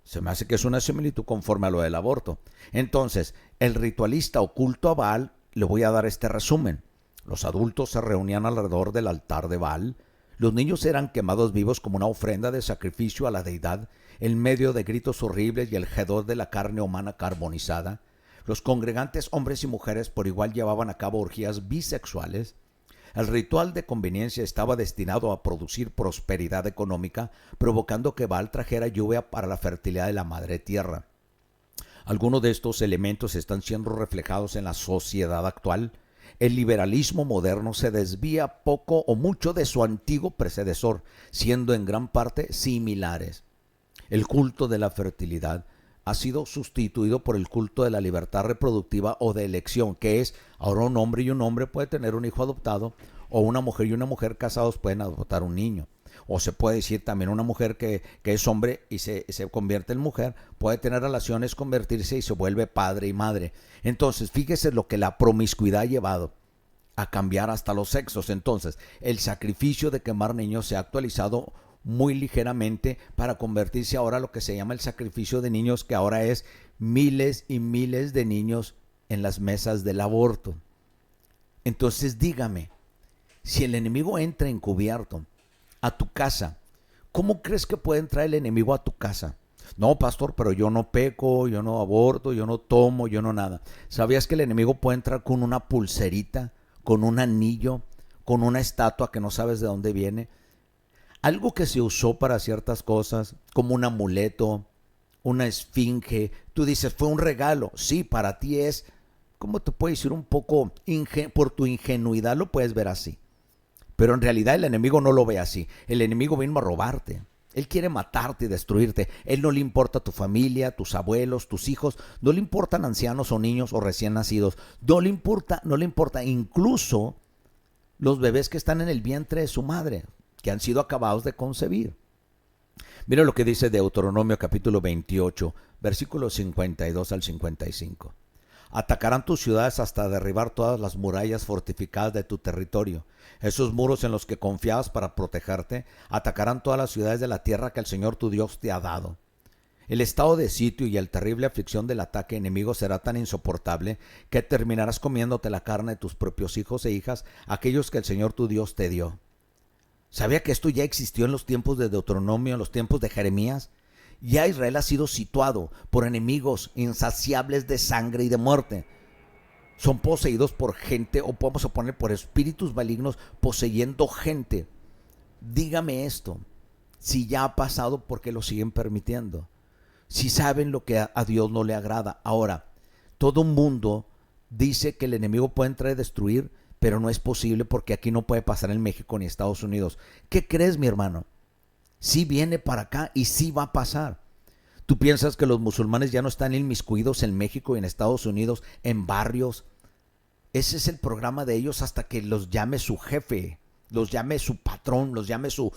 Se me hace que es una similitud conforme a lo del aborto. Entonces, el ritualista oculto a Baal, le voy a dar este resumen. Los adultos se reunían alrededor del altar de Baal. Los niños eran quemados vivos como una ofrenda de sacrificio a la deidad, en medio de gritos horribles y el hedor de la carne humana carbonizada. Los congregantes, hombres y mujeres, por igual llevaban a cabo orgías bisexuales. El ritual de conveniencia estaba destinado a producir prosperidad económica, provocando que Baal trajera lluvia para la fertilidad de la madre tierra. Algunos de estos elementos están siendo reflejados en la sociedad actual. El liberalismo moderno se desvía poco o mucho de su antiguo predecesor, siendo en gran parte similares. El culto de la fertilidad ha sido sustituido por el culto de la libertad reproductiva o de elección, que es, ahora un hombre y un hombre puede tener un hijo adoptado, o una mujer y una mujer casados pueden adoptar un niño. O se puede decir también una mujer que es hombre y se convierte en mujer, puede tener relaciones, convertirse y se vuelve padre y madre. Entonces, fíjese lo que la promiscuidad ha llevado a cambiar hasta los sexos. Entonces, el sacrificio de quemar niños se ha actualizado muy ligeramente para convertirse ahora a lo que se llama el sacrificio de niños, que ahora es miles y miles de niños en las mesas del aborto. Entonces dígame, si el enemigo entra encubierto a tu casa, ¿cómo crees que puede entrar el enemigo a tu casa? No, pastor, pero yo no peco, yo no aborto, yo no tomo, yo no nada. ¿Sabías que el enemigo puede entrar con una pulserita, con un anillo, con una estatua que no sabes de dónde viene? Algo que se usó para ciertas cosas, como un amuleto, una esfinge. Tú dices, fue un regalo. Sí, para ti es, ¿cómo te puedo decir? Un poco, por tu ingenuidad lo puedes ver así. Pero en realidad el enemigo no lo ve así. El enemigo vino a robarte. Él quiere matarte y destruirte. Él no le importa tu familia, tus abuelos, tus hijos. No le importan ancianos o niños o recién nacidos. No le importa incluso los bebés que están en el vientre de su madre, que han sido acabados de concebir. Mira lo que dice Deuteronomio capítulo 28, versículos 52 al 55. Atacarán tus ciudades hasta derribar todas las murallas fortificadas de tu territorio. Esos muros en los que confiabas para protegerte, atacarán todas las ciudades de la tierra que el Señor tu Dios te ha dado. El estado de sitio y la terrible aflicción del ataque enemigo será tan insoportable que terminarás comiéndote la carne de tus propios hijos e hijas, aquellos que el Señor tu Dios te dio. ¿Sabía que esto ya existió en los tiempos de Deuteronomio, en los tiempos de Jeremías? Ya Israel ha sido situado por enemigos insaciables de sangre y de muerte. Son poseídos por gente, o podemos poner por espíritus malignos poseyendo gente. Dígame esto, si ya ha pasado, ¿por qué lo siguen permitiendo? Si saben lo que a Dios no le agrada. Ahora, todo el mundo dice que el enemigo puede entrar y destruir, pero no es posible porque aquí no puede pasar en México ni Estados Unidos. ¿Qué crees, mi hermano? Sí viene para acá y sí va a pasar. ¿Tú piensas que los musulmanes ya no están inmiscuidos en México y en Estados Unidos, en barrios? Ese es el programa de ellos hasta que los llame su jefe, los llame su patrón, los llame su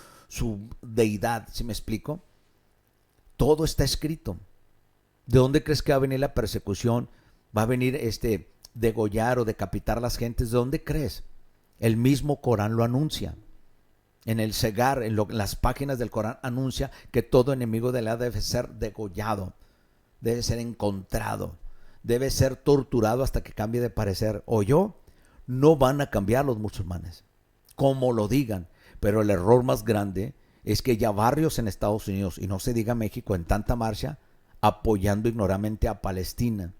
deidad. ¿Sí me explico? Todo está escrito. ¿De dónde crees que va a venir la persecución? ¿Va a venir degollar o decapitar las gentes? ¿De dónde crees? El mismo Corán lo anuncia. En el Segar, en las páginas del Corán anuncia que todo enemigo de Alá debe ser degollado, debe ser encontrado, debe ser torturado hasta que cambie de parecer. ¿Oyó? No van a cambiar los musulmanes, como lo digan, pero el error más grande es que ya barrios en Estados Unidos, y no se diga México, en tanta marcha, apoyando ignorantemente a Palestina.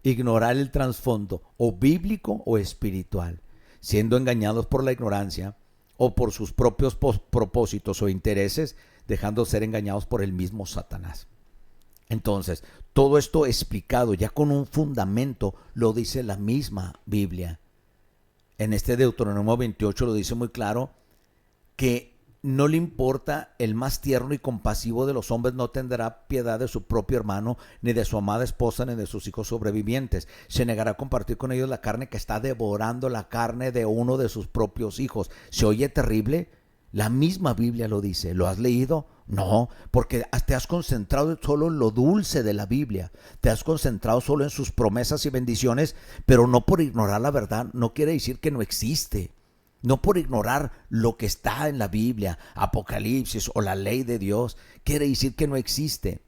Ignorar el trasfondo o bíblico o espiritual, siendo engañados por la ignorancia o por sus propios propósitos o intereses, dejando ser engañados por el mismo Satanás. Entonces, todo esto explicado ya con un fundamento, lo dice la misma Biblia. En Deuteronomio 28 lo dice muy claro, que no le importa, el más tierno y compasivo de los hombres no tendrá piedad de su propio hermano, ni de su amada esposa, ni de sus hijos sobrevivientes. Se negará a compartir con ellos la carne, que está devorando la carne de uno de sus propios hijos. ¿Se oye terrible? La misma Biblia lo dice. ¿Lo has leído? No, porque te has concentrado solo en lo dulce de la Biblia. Te has concentrado solo en sus promesas y bendiciones, pero no por ignorar la verdad. No quiere decir que no existe. No por ignorar lo que está en la Biblia, Apocalipsis o la ley de Dios, quiere decir que no existe.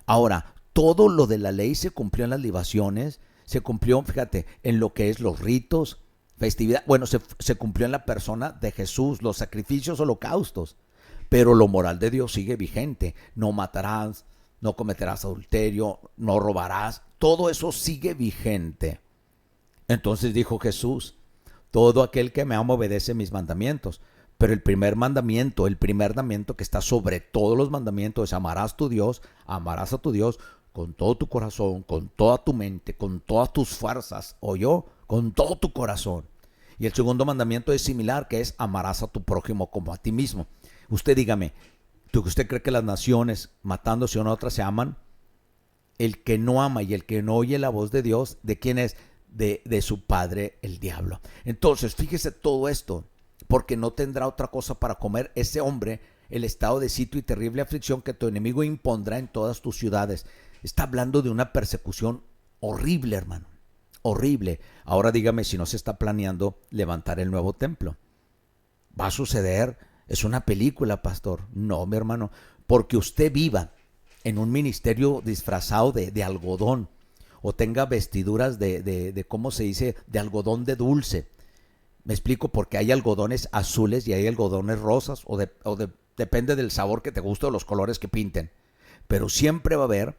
Ahora, todo lo de la ley se cumplió en las libaciones, se cumplió, fíjate, en lo que es los ritos, festividad. Bueno, se cumplió en la persona de Jesús, los sacrificios, holocaustos. Pero lo moral de Dios sigue vigente. No matarás, no cometerás adulterio, no robarás. Todo eso sigue vigente. Entonces dijo Jesús: todo aquel que me ama obedece mis mandamientos. Pero el primer mandamiento que está sobre todos los mandamientos es: amarás a tu Dios con todo tu corazón, con toda tu mente, con todas tus fuerzas, con todo tu corazón. Y el segundo mandamiento es similar, que es: amarás a tu prójimo como a ti mismo. Usted dígame, ¿usted cree que las naciones, matándose una a otra, se aman? El que no ama y el que no oye la voz de Dios, ¿de quién es? De su padre, el diablo. Entonces, fíjese todo esto: porque no tendrá otra cosa para comer ese hombre, el estado de sitio y terrible aflicción que tu enemigo impondrá en todas tus ciudades. Está hablando de una persecución horrible, hermano, horrible. Ahora dígame si no se está planeando levantar el nuevo templo. ¿Va a suceder? ¿Es una película, pastor? No, mi hermano, porque usted viva en un ministerio disfrazado de algodón, o tenga vestiduras de ¿cómo se dice?, de algodón de dulce. Me explico, porque hay algodones azules y hay algodones rosas, depende del sabor que te guste o los colores que pinten. Pero siempre va a haber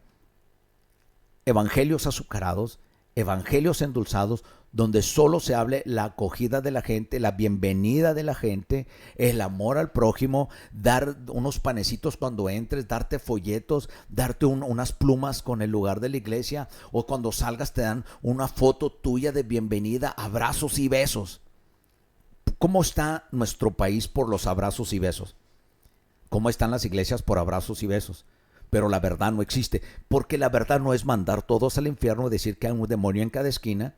evangelios azucarados, evangelios endulzados, donde solo se hable la acogida de la gente, la bienvenida de la gente, el amor al prójimo, dar unos panecitos cuando entres, darte folletos, darte unas plumas con el lugar de la iglesia, o cuando salgas te dan una foto tuya de bienvenida, abrazos y besos. ¿Cómo está nuestro país por los abrazos y besos? ¿Cómo están las iglesias por abrazos y besos? Pero la verdad no existe, porque la verdad no es mandar todos al infierno y decir que hay un demonio en cada esquina,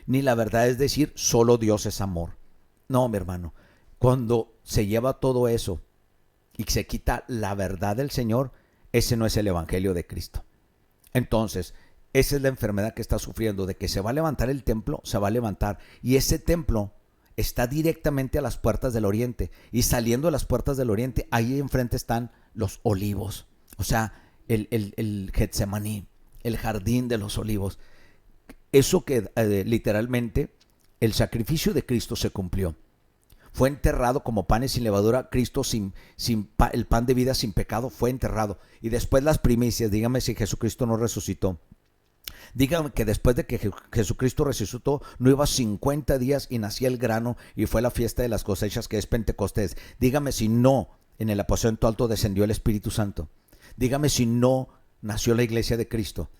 ni la verdad es decir solo Dios es amor. No, mi hermano, cuando se lleva todo eso y se quita la verdad del Señor, ese no es el evangelio de Cristo. Entonces, esa es la enfermedad que está sufriendo, de que se va a levantar el templo, se va a levantar, y ese templo está directamente a las puertas del oriente, y saliendo de las puertas del oriente, ahí enfrente están los olivos, o sea, el Getsemaní, el jardín de los olivos. Eso que literalmente el sacrificio de Cristo se cumplió. Fue enterrado como panes sin levadura. Cristo el pan de vida sin pecado fue enterrado. Y después las primicias. Dígame si Jesucristo no resucitó. Dígame que después de que Jesucristo resucitó, no iba 50 días y nacía el grano y fue la fiesta de las cosechas, que es Pentecostés. Dígame si no en el aposento alto descendió el Espíritu Santo. Dígame si no nació la iglesia de Cristo.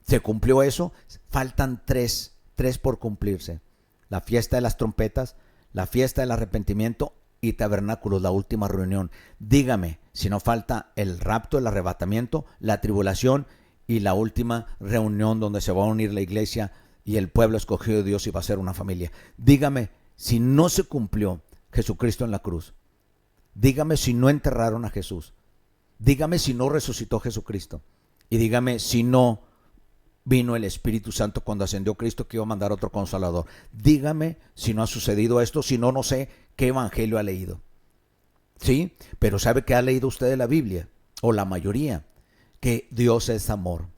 ¿Se cumplió eso? Faltan tres por cumplirse: la fiesta de las trompetas, la fiesta del arrepentimiento y tabernáculos, la última reunión. Dígame si no falta el rapto, el arrebatamiento, la tribulación y la última reunión donde se va a unir la iglesia y el pueblo escogido de Dios y va a ser una familia. Dígame si no se cumplió Jesucristo en la cruz. Dígame si no enterraron a Jesús. Dígame si no resucitó Jesucristo. Y dígame si no vino el Espíritu Santo cuando ascendió Cristo, que iba a mandar otro Consolador. Dígame si no ha sucedido esto, si no, no sé qué evangelio ha leído. ¿Sí? Pero ¿sabe qué ha leído usted de la Biblia? O la mayoría, que Dios es amor.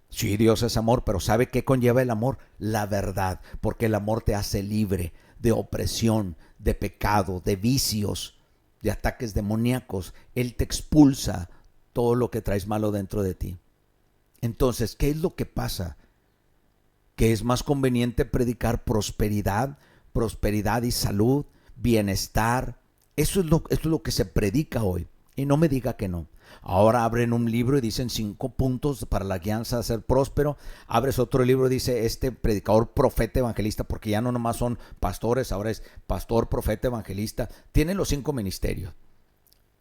Sí, Dios es amor, pero ¿sabe qué conlleva el amor? La verdad, porque el amor te hace libre de opresión, de pecado, de vicios, de ataques demoníacos. Él te expulsa todo lo que traes malo dentro de ti. Entonces, ¿qué es lo que pasa? Que es más conveniente predicar prosperidad y salud, bienestar. Eso es lo que se predica hoy. Y no me diga que no. Ahora abren un libro y dicen 5 puntos para la guianza a ser próspero. Abres otro libro y dice predicador, profeta, evangelista, porque ya no nomás son pastores, ahora es pastor, profeta, evangelista. Tienen los 5 ministerios.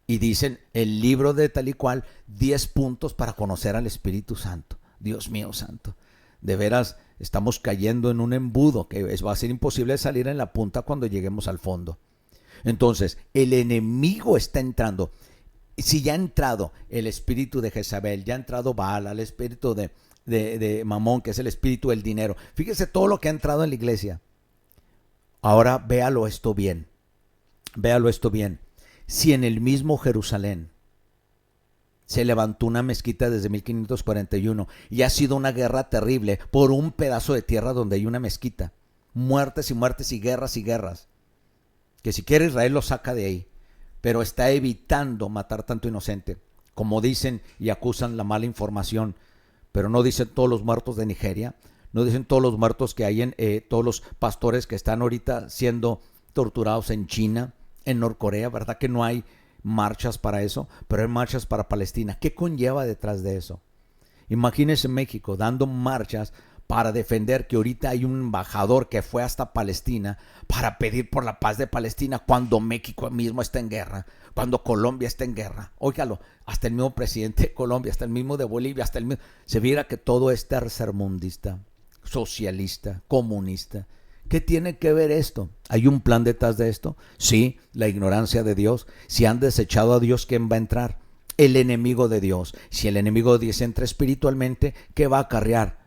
Y dicen el libro de tal y cual, 10 puntos para conocer al Espíritu Santo. Dios mío santo, de veras estamos cayendo en un embudo que va a ser imposible salir en la punta cuando lleguemos al fondo. Entonces, el enemigo está entrando. Si ya ha entrado el espíritu de Jezabel, ya ha entrado Baal, el espíritu de Mamón, que es el espíritu del dinero. Fíjese todo lo que ha entrado en la iglesia. Ahora véalo esto bien. Véalo esto bien. Si en el mismo Jerusalén se levantó una mezquita desde 1541 y ha sido una guerra terrible por un pedazo de tierra donde hay una mezquita. Muertes y muertes y guerras. Que si quiere Israel lo saca de ahí, pero está evitando matar tanto inocente. Como dicen y acusan la mala información, pero no dicen todos los muertos de Nigeria, no dicen todos los muertos que hay todos los pastores que están ahorita siendo torturados en China, en Norcorea, ¿verdad que no hay marchas para eso? Pero hay marchas para Palestina. ¿Qué conlleva detrás de eso? Imagínense México dando marchas para defender que ahorita hay un embajador que fue hasta Palestina para pedir por la paz de Palestina cuando México mismo está en guerra, cuando Colombia está en guerra. Óigalo, hasta el mismo presidente de Colombia, hasta el mismo de Bolivia, hasta el mismo... Se viera que todo es tercermundista, socialista, comunista. ¿Qué tiene que ver esto? ¿Hay un plan detrás de esto? Sí, la ignorancia de Dios. Si han desechado a Dios, ¿quién va a entrar? El enemigo de Dios. Si el enemigo de Dios entra espiritualmente, ¿qué va a acarrear?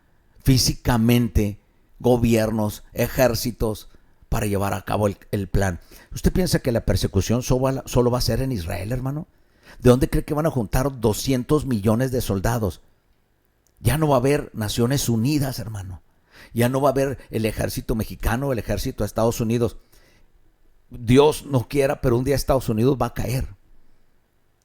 Físicamente, gobiernos, ejércitos, para llevar a cabo el plan. ¿Usted piensa que la persecución solo va a ser en Israel, hermano? ¿De dónde cree que van a juntar 200 millones de soldados? Ya no va a haber Naciones Unidas, hermano. Ya no va a haber el ejército mexicano, el ejército de Estados Unidos. Dios no quiera, pero un día Estados Unidos va a caer.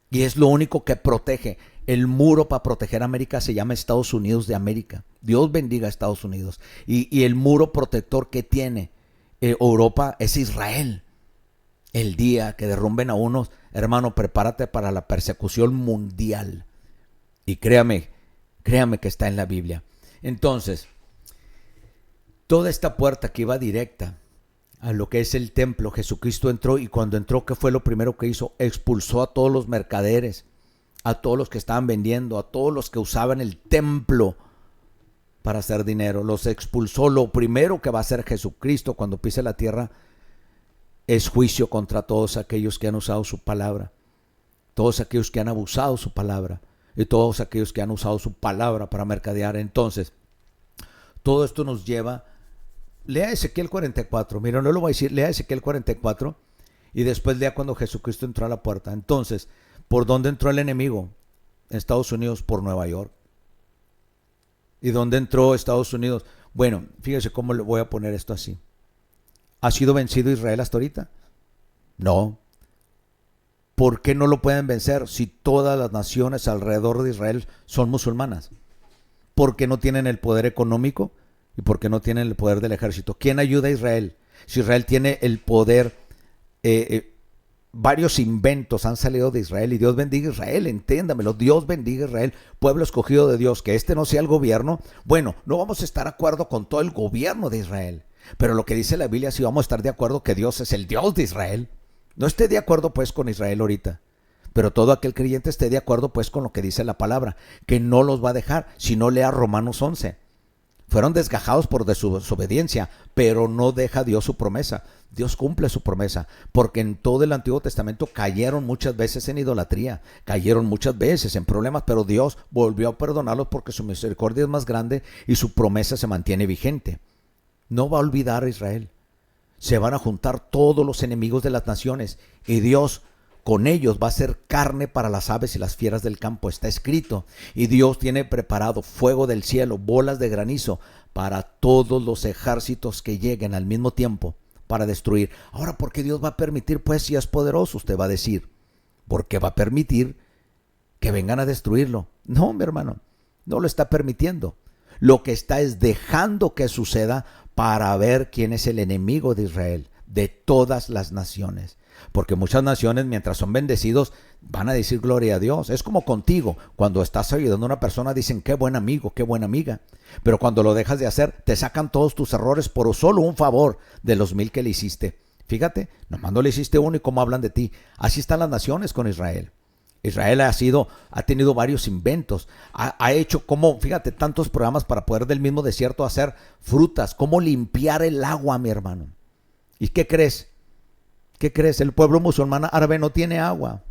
Y es lo único que protege. El muro para proteger a América se llama Estados Unidos de América. Dios bendiga a Estados Unidos. Y el muro protector que tiene Europa es Israel. El día que derrumben a unos, hermano, prepárate para la persecución mundial. Y créame que está en la Biblia. Entonces, toda esta puerta que iba directa a lo que es el templo, Jesucristo entró, y cuando entró, ¿qué fue lo primero que hizo? Expulsó a todos los mercaderes, a todos los que estaban vendiendo, a todos los que usaban el templo para hacer dinero. Los expulsó. Lo primero que va a hacer Jesucristo cuando pise la tierra es juicio contra todos aquellos que han usado su palabra, todos aquellos que han abusado su palabra y todos aquellos que han usado su palabra para mercadear. Entonces, todo esto nos lleva... Lea Ezequiel 44. Mira, no lo voy a decir. Lea Ezequiel 44 y después lea cuando Jesucristo entró a la puerta. Entonces, ¿por dónde entró el enemigo? En Estados Unidos, por Nueva York. ¿Y dónde entró Estados Unidos? Bueno, fíjese cómo le voy a poner esto así. ¿Ha sido vencido Israel hasta ahorita? No. ¿Por qué no lo pueden vencer si todas las naciones alrededor de Israel son musulmanas? ¿Por qué no tienen el poder económico? ¿Y por qué no tienen el poder del ejército? ¿Quién ayuda a Israel? Si Israel tiene el poder, varios inventos han salido de Israel, y Dios bendiga a Israel, entiéndamelo, Dios bendiga a Israel, pueblo escogido de Dios, que este no sea el gobierno. Bueno, no vamos a estar de acuerdo con todo el gobierno de Israel, pero lo que dice la Biblia sí vamos a estar de acuerdo que Dios es el Dios de Israel. No esté de acuerdo pues con Israel ahorita, pero todo aquel creyente esté de acuerdo pues con lo que dice la palabra, que no los va a dejar. Si no, lea Romanos 11. Fueron desgajados por desobediencia, pero no deja Dios su promesa. Dios cumple su promesa, porque en todo el Antiguo Testamento cayeron muchas veces en idolatría, cayeron muchas veces en problemas, pero Dios volvió a perdonarlos porque su misericordia es más grande y su promesa se mantiene vigente. No va a olvidar a Israel. Se van a juntar todos los enemigos de las naciones y Dios con ellos va a ser carne para las aves y las fieras del campo. Está escrito. Y Dios tiene preparado fuego del cielo, bolas de granizo para todos los ejércitos que lleguen al mismo tiempo para destruir. Ahora, ¿por qué Dios va a permitir? Pues si es poderoso, usted va a decir. ¿Por qué va a permitir que vengan a destruirlo? No, mi hermano, no lo está permitiendo. Lo que está es dejando que suceda para ver quién es el enemigo de Israel, de todas las naciones. Porque muchas naciones, mientras son bendecidos, van a decir gloria a Dios. Es como contigo. Cuando estás ayudando a una persona, dicen qué buen amigo, qué buena amiga. Pero cuando lo dejas de hacer, te sacan todos tus errores por solo un favor de los 1000 que le hiciste. Fíjate, nomás no le hiciste uno y cómo hablan de ti. Así están las naciones con Israel. Israel ha tenido varios inventos, ha hecho fíjate, tantos programas para poder del mismo desierto hacer frutas, cómo limpiar el agua, mi hermano. ¿Y qué crees? ¿Qué crees? El pueblo musulmán árabe no tiene agua.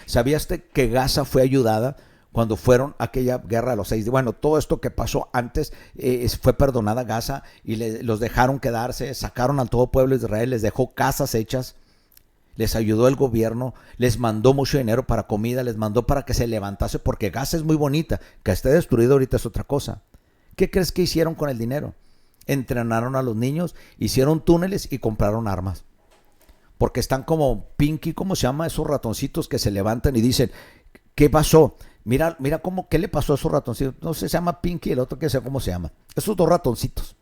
¿Sabías que Gaza fue ayudada cuando fueron a aquella guerra de los 6 días? Bueno, todo esto que pasó antes fue perdonada Gaza y los dejaron quedarse, sacaron al todo pueblo de Israel, les dejó casas hechas. Les ayudó el gobierno, les mandó mucho dinero para comida, les mandó para que se levantase, porque Gaza es muy bonita, que esté destruido ahorita es otra cosa. ¿Qué crees que hicieron con el dinero? Entrenaron a los niños, hicieron túneles y compraron armas. Porque están como Pinky, ¿cómo se llama? Esos ratoncitos que se levantan y dicen, ¿qué pasó? Mira ¿qué le pasó a esos ratoncitos? No sé, se llama Pinky, el otro que sé cómo se llama. Esos dos ratoncitos.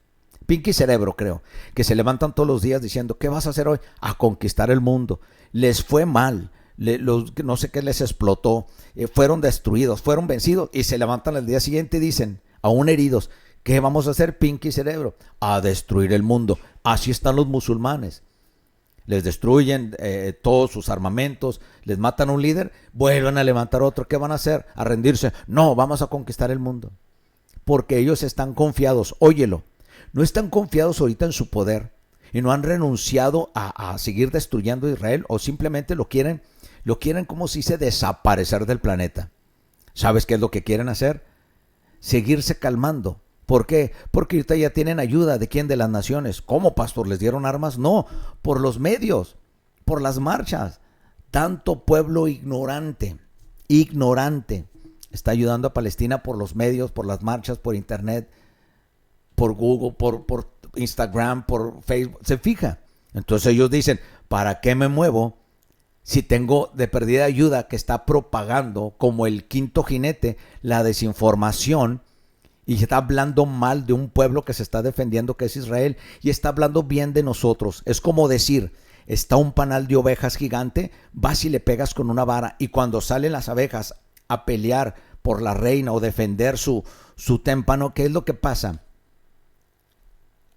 Pinky Cerebro, creo, que se levantan todos los días diciendo, ¿qué vas a hacer hoy? A conquistar el mundo. Les fue mal, no sé qué les explotó, fueron destruidos, fueron vencidos y se levantan al día siguiente y dicen, aún heridos, ¿qué vamos a hacer, Pinky Cerebro? A destruir el mundo. Así están los musulmanes. Les destruyen todos sus armamentos, les matan a un líder, vuelven a levantar otro. ¿Qué van a hacer? A rendirse. No, vamos a conquistar el mundo. Porque ellos están confiados, óyelo. No están confiados ahorita en su poder y no han renunciado a seguir destruyendo a Israel, o simplemente lo quieren como si se desaparecer del planeta. ¿Sabes qué es lo que quieren hacer? Seguirse calmando. ¿Por qué? Porque ahorita ya tienen ayuda. ¿De quién? De las naciones. ¿Cómo, pastor? ¿Les dieron armas? No, por los medios, por las marchas. Tanto pueblo ignorante, está ayudando a Palestina por los medios, por las marchas, por internet, por Google, por Instagram, por Facebook. ¿Se fija? Entonces ellos dicen, ¿para qué me muevo si tengo de perdida ayuda que está propagando como el quinto jinete la desinformación y está hablando mal de un pueblo que se está defendiendo, que es Israel, y está hablando bien de nosotros? Es como decir, está un panal de ovejas gigante, vas y le pegas con una vara, y cuando salen las abejas a pelear por la reina o defender su témpano, ¿qué es lo que pasa?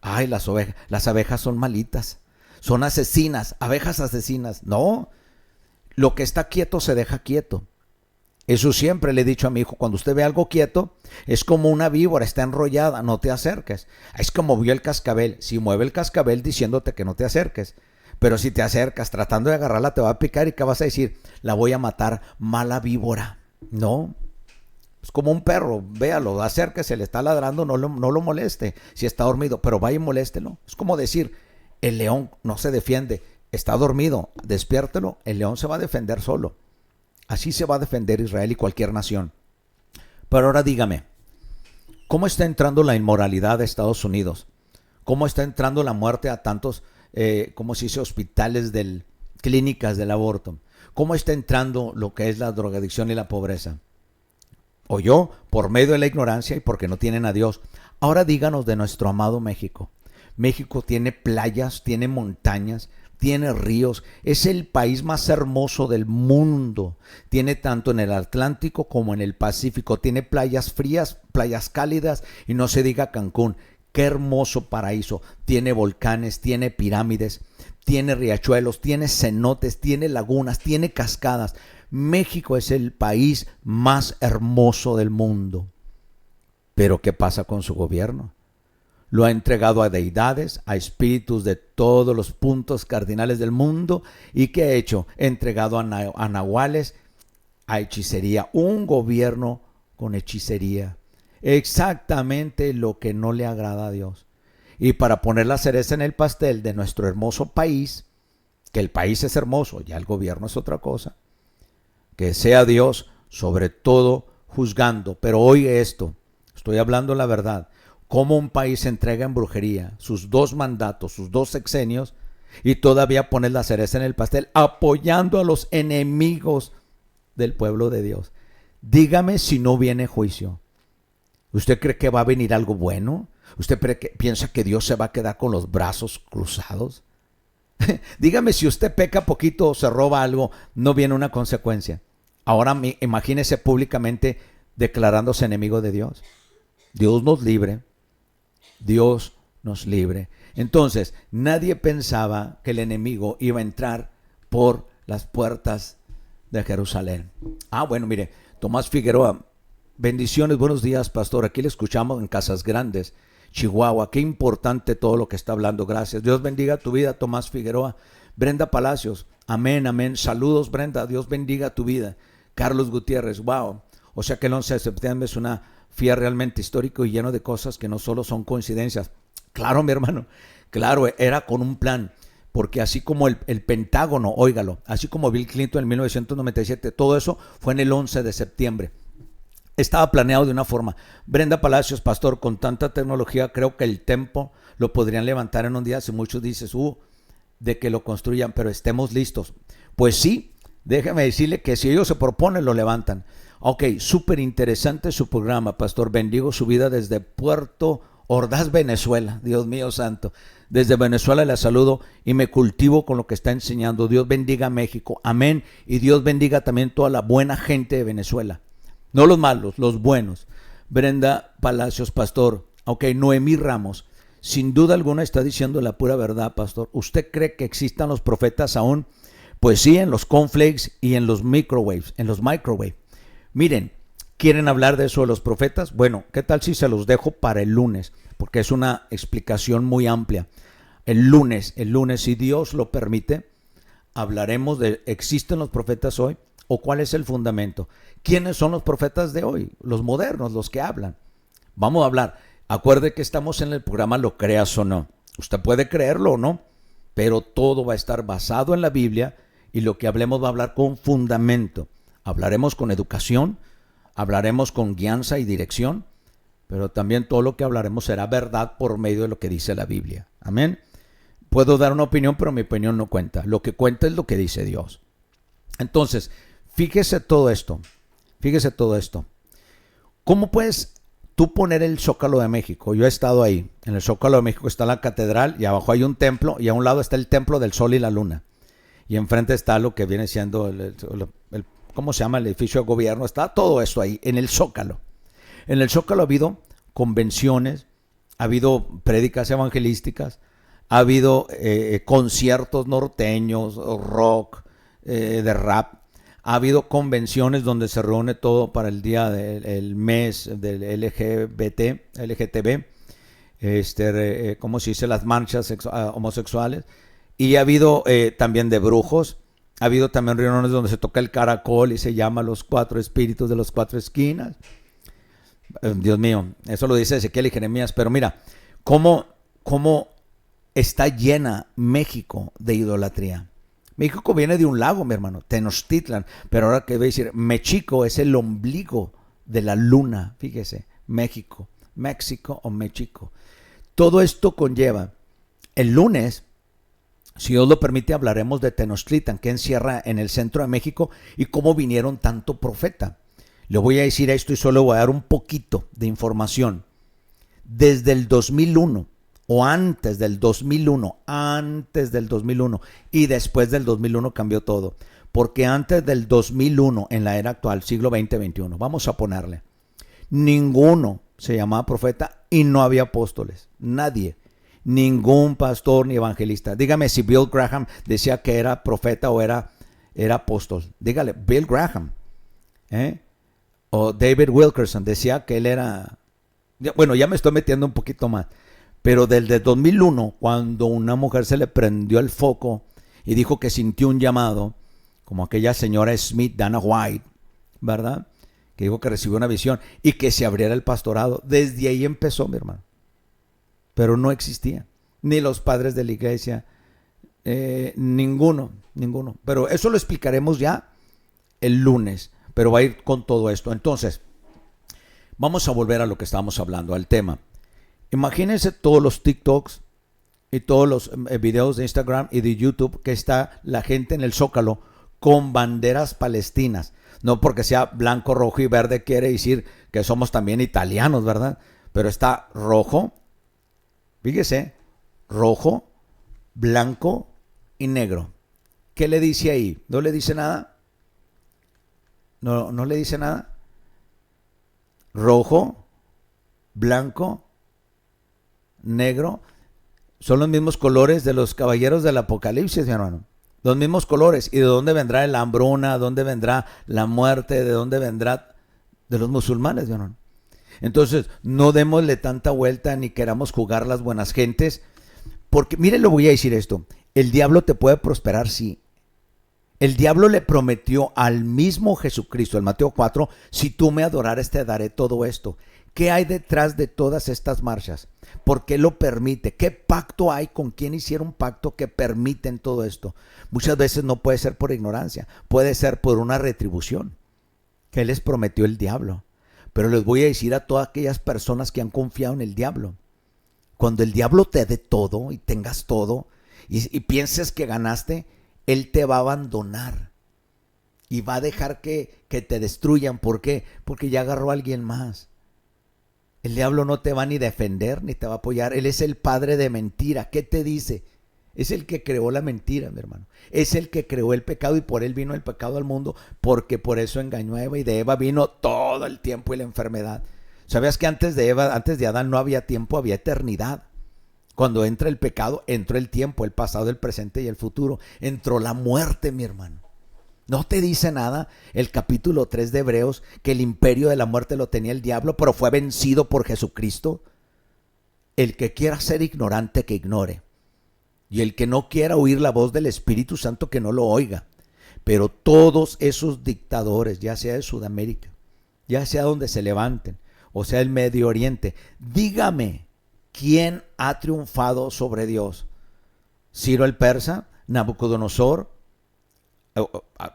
Ay, las abejas son malitas, son asesinas, abejas asesinas. No, lo que está quieto se deja quieto. Eso siempre le he dicho a mi hijo, cuando usted ve algo quieto, es como una víbora, está enrollada, no te acerques. Es como vio el cascabel, si mueve el cascabel diciéndote que no te acerques, pero si te acercas tratando de agarrarla te va a picar y ¿qué vas a decir? La voy a matar, mala víbora. No, es como un perro, véalo, acérquese, le está ladrando, no lo moleste si está dormido, pero vaya y moléstelo. Es como decir, el león no se defiende, está dormido, despiértelo, el león se va a defender solo. Así se va a defender Israel y cualquier nación. Pero ahora dígame, ¿cómo está entrando la inmoralidad de Estados Unidos? ¿Cómo está entrando la muerte a tantos, como se dice, hospitales, clínicas del aborto? ¿Cómo está entrando lo que es la drogadicción y la pobreza? Oyó, por medio de la ignorancia y porque no tienen a Dios. Ahora díganos de nuestro amado México. México tiene playas, tiene montañas, tiene ríos, es el país más hermoso del mundo. Tiene tanto en el Atlántico como en el Pacífico. Tiene playas frías, playas cálidas y no se diga Cancún. Qué hermoso paraíso. Tiene volcanes, tiene pirámides, tiene riachuelos, tiene cenotes, tiene lagunas, tiene cascadas. México es el país más hermoso del mundo. Pero ¿qué pasa con su gobierno? Lo ha entregado a deidades, a espíritus de todos los puntos cardinales del mundo. ¿Y qué ha hecho? Entregado a nahuales, a hechicería. Un gobierno con hechicería. Exactamente lo que no le agrada a Dios. Y para poner la cereza en el pastel de nuestro hermoso país, que el país es hermoso, ya el gobierno es otra cosa. Que sea Dios sobre todo juzgando. Pero oye esto, estoy hablando la verdad. Cómo un país se entrega en brujería, sus 2 mandatos, sus 2 sexenios, y todavía pone la cereza en el pastel, apoyando a los enemigos del pueblo de Dios. Dígame si no viene juicio. ¿Usted cree que va a venir algo bueno? ¿Usted piensa que Dios se va a quedar con los brazos cruzados? Dígame si usted peca poquito o se roba algo, no viene una consecuencia. Ahora imagínese públicamente declarándose enemigo de Dios. Dios nos libre. Dios nos libre. Entonces, nadie pensaba que el enemigo iba a entrar por las puertas de Jerusalén. Bueno, mire, Tomás Figueroa, bendiciones, buenos días, pastor. Aquí le escuchamos en Casas Grandes, Chihuahua. Qué importante todo lo que está hablando. Gracias. Dios bendiga tu vida, Tomás Figueroa. Brenda Palacios, amén, amén. Saludos, Brenda. Dios bendiga tu vida. Carlos Gutiérrez, wow. O sea que el 11 de septiembre es una fiesta realmente histórico y lleno de cosas que no solo son coincidencias. Claro, mi hermano, claro, era con un plan. Porque así como el Pentágono, óigalo, así como Bill Clinton en 1997, todo eso fue en el 11 de septiembre. Estaba planeado de una forma. Brenda Palacios, pastor, con tanta tecnología, creo que el templo lo podrían levantar en un día. Si muchos dices, de que lo construyan, pero estemos listos. Pues sí, déjeme decirle que si ellos se proponen, lo levantan. Ok, súper interesante su programa, pastor. Bendigo su vida desde Puerto Ordaz, Venezuela. Dios mío santo. Desde Venezuela le saludo y me cultivo con lo que está enseñando. Dios bendiga a México. Amén. Y Dios bendiga también toda la buena gente de Venezuela. No los malos, los buenos. Brenda Palacios, pastor. Ok, Noemí Ramos. Sin duda alguna está diciendo la pura verdad, pastor. ¿Usted cree que existan los profetas aún? Pues sí, en los cornflakes y en los microwaves, Miren, ¿quieren hablar de eso de los profetas? Bueno, ¿qué tal si se los dejo para el lunes? Porque es una explicación muy amplia. El lunes, si Dios lo permite, hablaremos de ¿existen los profetas hoy? ¿O cuál es el fundamento? ¿Quiénes son los profetas de hoy? Los modernos, los que hablan. Vamos a hablar. Acuerde que estamos en el programa Lo Creas o No. Usted puede creerlo o no, pero todo va a estar basado en la Biblia y lo que hablemos va a hablar con fundamento. Hablaremos con educación, hablaremos con guianza y dirección, pero también todo lo que hablaremos será verdad por medio de lo que dice la Biblia. Amén. Puedo dar una opinión, pero mi opinión no cuenta. Lo que cuenta es lo que dice Dios. Entonces, fíjese todo esto. ¿Cómo puedes tú poner el Zócalo de México? Yo he estado ahí. En el Zócalo de México está la catedral y abajo hay un templo y a un lado está el templo del Sol y la Luna. Y enfrente está lo que viene siendo ¿cómo se llama? El edificio de gobierno. Está todo eso ahí en el Zócalo. En el Zócalo ha habido convenciones, ha habido prédicas evangelísticas, ha habido conciertos norteños, rock, de rap. Ha habido convenciones donde se reúne todo para el día del mes del LGTB, ¿cómo se dice? Las marchas homosexuales. Y ha habido también de brujos. Ha habido también reuniones donde se toca el caracol y se llama los 4 espíritus de las 4 esquinas. Dios mío, eso lo dice Ezequiel y Jeremías. Pero mira, cómo está llena México de idolatría. México viene de un lago, mi hermano, Tenochtitlan. Pero ahora que voy a decir, México es el ombligo de la luna. Fíjese, México o México. Todo esto conlleva. El lunes, si Dios lo permite, hablaremos de Tenochtitlan, que encierra en el centro de México y cómo vinieron tanto profeta. Le voy a decir esto y solo voy a dar un poquito de información. Desde el 2001 o antes del 2001 y después del 2001 cambió todo. Porque antes del 2001, en la era actual, siglo XX-XXI, vamos a ponerle, ninguno se llamaba profeta y no había apóstoles. Nadie. Ningún pastor ni evangelista. Dígame si Bill Graham decía que era profeta o era apóstol. Dígale, Bill Graham. O David Wilkerson decía que él era... Bueno, ya me estoy metiendo un poquito más. Pero desde 2001, cuando una mujer se le prendió el foco y dijo que sintió un llamado, como aquella señora Smith, Dana White, ¿verdad? Que dijo que recibió una visión y que se abriera el pastorado. Desde ahí empezó, mi hermano. Pero no existía. Ni los padres de la iglesia, ninguno. Pero eso lo explicaremos ya el lunes. Pero va a ir con todo esto. Entonces, vamos a volver a lo que estábamos hablando, al tema. Imagínense todos los TikToks y todos los videos de Instagram y de YouTube que está la gente en el Zócalo con banderas palestinas. No porque sea blanco, rojo y verde quiere decir que somos también italianos, ¿verdad? Pero está rojo, fíjese, rojo, blanco y negro. ¿Qué le dice ahí? ¿No le dice nada? No le dice nada. Rojo, blanco, negro. Son los mismos colores de los caballeros del Apocalipsis, mi hermano. Los mismos colores. ¿Y de dónde vendrá la hambruna? ¿De dónde vendrá la muerte? ¿De dónde vendrá? De los musulmanes, mi hermano. Entonces, no démosle tanta vuelta ni queramos jugar las buenas gentes. Porque, miren, le voy a decir esto. El diablo te puede prosperar, sí. El diablo le prometió al mismo Jesucristo, en Mateo 4, si tú me adorares te daré todo esto. ¿Qué hay detrás de todas estas marchas? ¿Por qué lo permite? ¿Qué pacto hay? ¿Con quién hicieron pacto que permiten todo esto? Muchas veces no puede ser por ignorancia, puede ser por una retribución que les prometió el diablo. Pero les voy a decir a todas aquellas personas que han confiado en el diablo, cuando el diablo te dé todo y tengas todo y pienses que ganaste, él te va a abandonar y va a dejar que te destruyan. ¿Por qué? Porque ya agarró a alguien más. El diablo no te va ni defender ni te va a apoyar. Él es el padre de mentira. ¿Qué te dice? Es el que creó la mentira, mi hermano. Es el que creó el pecado y por él vino el pecado al mundo, porque por eso engañó a Eva, y de Eva vino todo el tiempo y la enfermedad. ¿Sabías que antes de Eva, antes de Adán no había tiempo, había eternidad? Cuando entra el pecado, entró el tiempo, el pasado, el presente y el futuro. Entró la muerte, mi hermano. ¿No te dice nada el capítulo 3 de Hebreos que el imperio de la muerte lo tenía el diablo, pero fue vencido por Jesucristo? El que quiera ser ignorante, que ignore. Y el que no quiera oír la voz del Espíritu Santo, que no lo oiga. Pero todos esos dictadores, ya sea de Sudamérica, ya sea donde se levanten, o sea el Medio Oriente, dígame, ¿quién ha triunfado sobre Dios? ¿Ciro el Persa? ¿Nabucodonosor?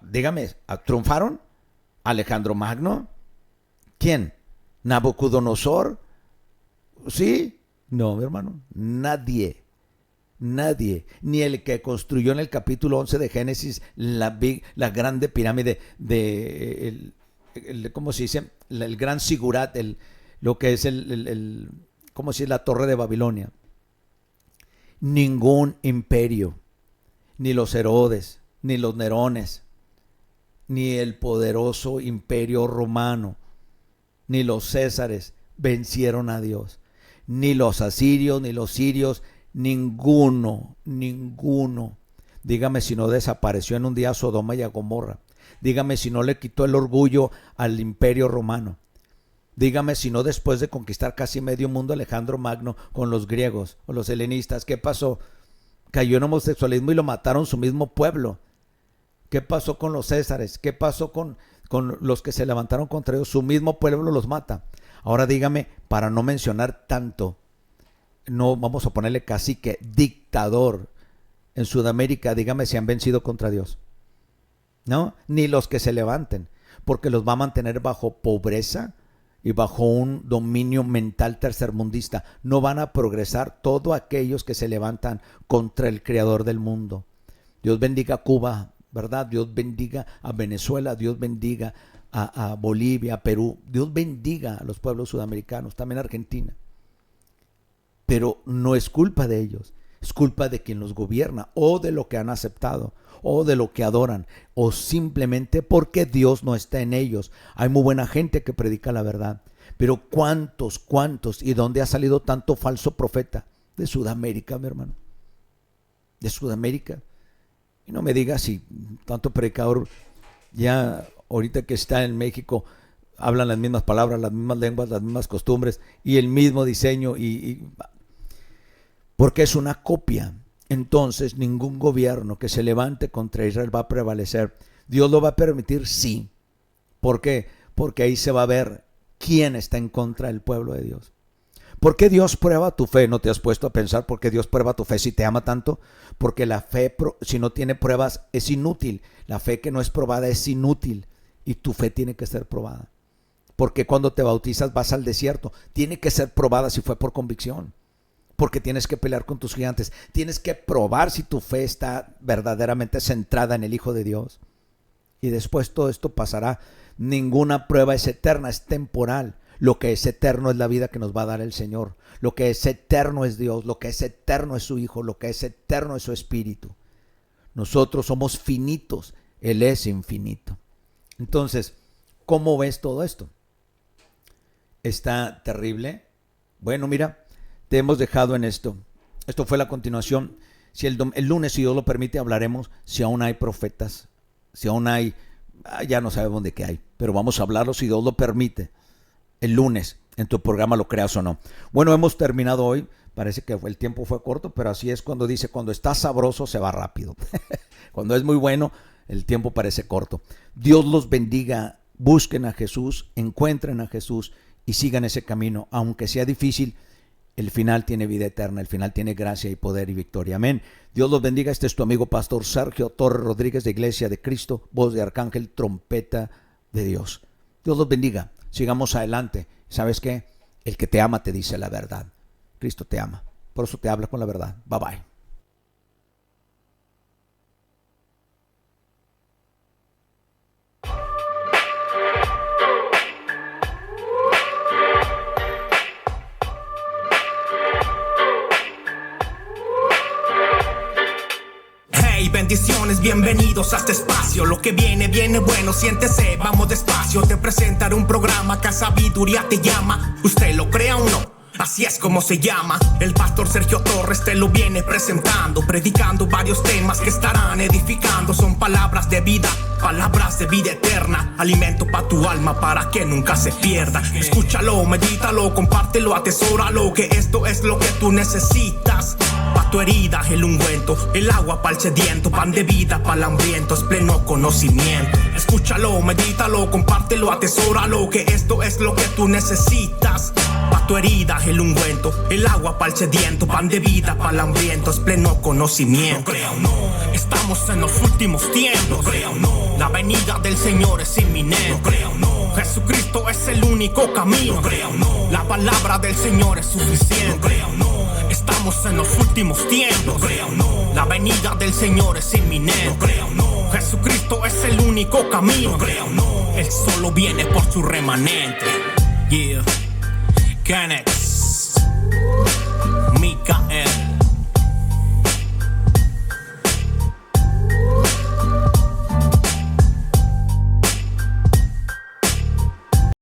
Dígame, ¿triunfaron? ¿Alejandro Magno? ¿Quién? ¿Nabucodonosor? ¿Sí? No, mi hermano, nadie. Nadie, ni el que construyó en el capítulo 11 de Génesis la grande pirámide ¿cómo se dice? El gran sigurat, lo que es ¿cómo se dice? La torre de Babilonia. Ningún imperio, ni los Herodes, ni los Nerones, ni el poderoso imperio romano, ni los Césares vencieron a Dios, ni los asirios, ni los sirios. Ninguno. Dígame si no desapareció en un día Sodoma y a Gomorra. Dígame si no le quitó el orgullo al imperio romano. Dígame si no después de conquistar casi medio mundo Alejandro Magno con los griegos o los helenistas, ¿qué pasó? Cayó en homosexualismo y lo mataron su mismo pueblo. ¿Qué pasó con los Césares? ¿Qué pasó con los que se levantaron contra ellos? Su mismo pueblo los mata. Ahora dígame, para no mencionar tanto, no vamos a ponerle cacique, dictador en Sudamérica, dígame si han vencido contra Dios. No, ni los que se levanten, porque los va a mantener bajo pobreza y bajo un dominio mental tercermundista. No van a progresar todos aquellos que se levantan contra el creador del mundo. Dios bendiga a Cuba, ¿verdad? Dios bendiga a Venezuela, Dios bendiga a Bolivia, a Perú, Dios bendiga a los pueblos sudamericanos, también a Argentina. Pero no es culpa de ellos, es culpa de quien los gobierna, o de lo que han aceptado, o de lo que adoran, o simplemente porque Dios no está en ellos. Hay muy buena gente que predica la verdad, pero ¿cuántos? ¿Y dónde ha salido tanto falso profeta? De Sudamérica, mi hermano, de Sudamérica. Y no me digas si tanto predicador, ya ahorita que está en México, hablan las mismas palabras, las mismas lenguas, las mismas costumbres y el mismo diseño, porque es una copia. Entonces ningún gobierno que se levante contra Israel va a prevalecer. ¿Dios lo va a permitir? Sí. ¿Por qué? Porque ahí se va a ver quién está en contra del pueblo de Dios. ¿Por qué Dios prueba tu fe? ¿No te has puesto a pensar por qué Dios prueba tu fe si te ama tanto? Porque la fe, si no tiene pruebas, es inútil. La fe que no es probada es inútil, y tu fe tiene que ser probada. Porque cuando te bautizas vas al desierto, tiene que ser probada si fue por convicción. Porque tienes que pelear con tus gigantes. Tienes que probar si tu fe está verdaderamente centrada en el Hijo de Dios. Y después todo esto pasará. Ninguna prueba es eterna, es temporal. Lo que es eterno es la vida que nos va a dar el Señor. Lo que es eterno es Dios. Lo que es eterno es su Hijo. Lo que es eterno es su Espíritu. Nosotros somos finitos. Él es infinito. Entonces, ¿cómo ves todo esto? ¿Está terrible? Bueno, mira, te hemos dejado en esto. Esto fue la continuación. Si el lunes, si Dios lo permite, hablaremos si aún hay profetas, si aún hay, ya no sabemos de qué hay, pero vamos a hablarlo si Dios lo permite el lunes en tu programa, lo creas o no. Bueno, hemos terminado hoy. Parece que el tiempo fue corto, pero así es cuando dice, cuando está sabroso se va rápido. Cuando es muy bueno, el tiempo parece corto. Dios los bendiga, busquen a Jesús, encuentren a Jesús y sigan ese camino. Aunque sea difícil, el final tiene vida eterna, el final tiene gracia y poder y victoria. Amén. Dios los bendiga. Este es tu amigo Pastor Sergio Torres Rodríguez de Iglesia de Cristo, voz de Arcángel, trompeta de Dios. Dios los bendiga. Sigamos adelante. ¿Sabes qué? El que te ama te dice la verdad. Cristo te ama, por eso te habla con la verdad. Bye bye. Hey, bendiciones, bienvenidos a este espacio. Lo que viene, viene bueno, siéntese, vamos despacio. Te presentaré un programa que sabiduría te llama. Usted lo crea o no, así es como se llama. El pastor Sergio Torres te lo viene presentando, predicando varios temas que estarán edificando. Son palabras de vida eterna, alimento para tu alma para que nunca se pierda. Escúchalo, medítalo, compártelo, atesóralo, que esto es lo que tú necesitas. Pa' tu herida el ungüento, el agua para el sediento, pan de vida para el hambriento, es pleno conocimiento. Escúchalo, medítalo, compártelo, atesóralo, que esto es lo que tú necesitas. Pa' tu herida el ungüento, el agua para el sediento, pan de vida para el hambriento, es pleno conocimiento. No crea o no, estamos en los últimos tiempos. No crea o no, la venida del Señor es inminente. No crea o no, Jesucristo es el único camino. No crea o no, la palabra del Señor es suficiente. No crea o no, estamos en los últimos tiempos. No crea o no, la venida del Señor es inminente. No crea o no, Jesucristo es el único camino. No crea o no, Él solo viene por su remanente. Yeah. Canex, Mikael.